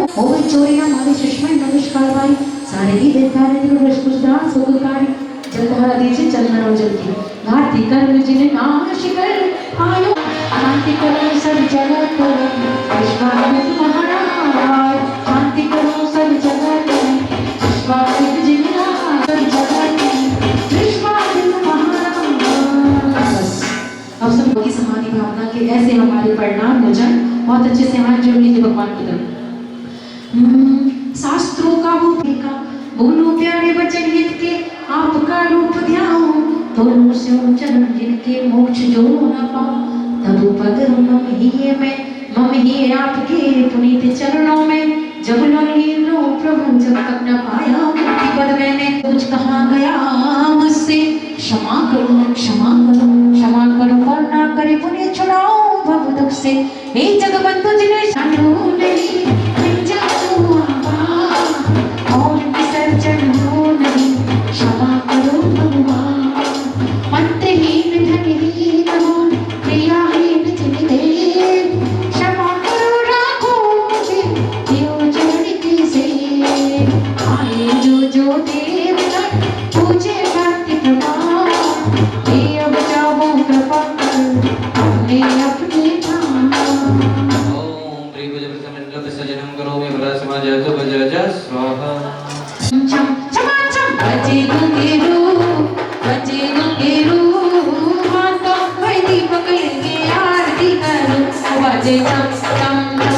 चोरिया मारी सुषमा नमस्कार भाई सारे ही बेकार दिवस कुछ सुखकारी जलधारा दीजिए चंदन जल की घाटी कर जिन्हें नाम शिकर आयो शांति करो सब जगत विश्वामित्र महाराज शांति करो सब जगत विश्वामित्र जिन्हें सब जगत विश्वामित्र महाराज। बस अब सब की समाधि भावना के ऐसे हमारे परिणाम भजन बहुत अच्छे से हाथ जोड़ लीजिए भगवान की तरफ। शास्त्रों का हो फेंका बोलो प्यारे वचन हित के आपका रूप ध्याओ तो से चरण जिनके मोक्ष जो न पाओ तब पद मम ही आपके पुनीत चरणों में जब लो प्रभु जब तक न पाया मुक्ति पद मैंने कुछ कहा गया मुझसे क्षमा करो और ना करे पुण्य छुड़ाओ भव दुख से हे जगबंधु जिन्हें जानो नहीं और विसर्जन हो नहीं क्षमा करो भगवान मंत्रहीन धनहीन हो क्रियाहीन जिनके क्षमा करो राखो मुझे योजन से आए जो देवता पूजे भक्ति प्रभाव ये अब जाओ कृपा कर हमने अपने बजे गुंगेरू हाथों में दीपक लेके आरती करो बजे चम चम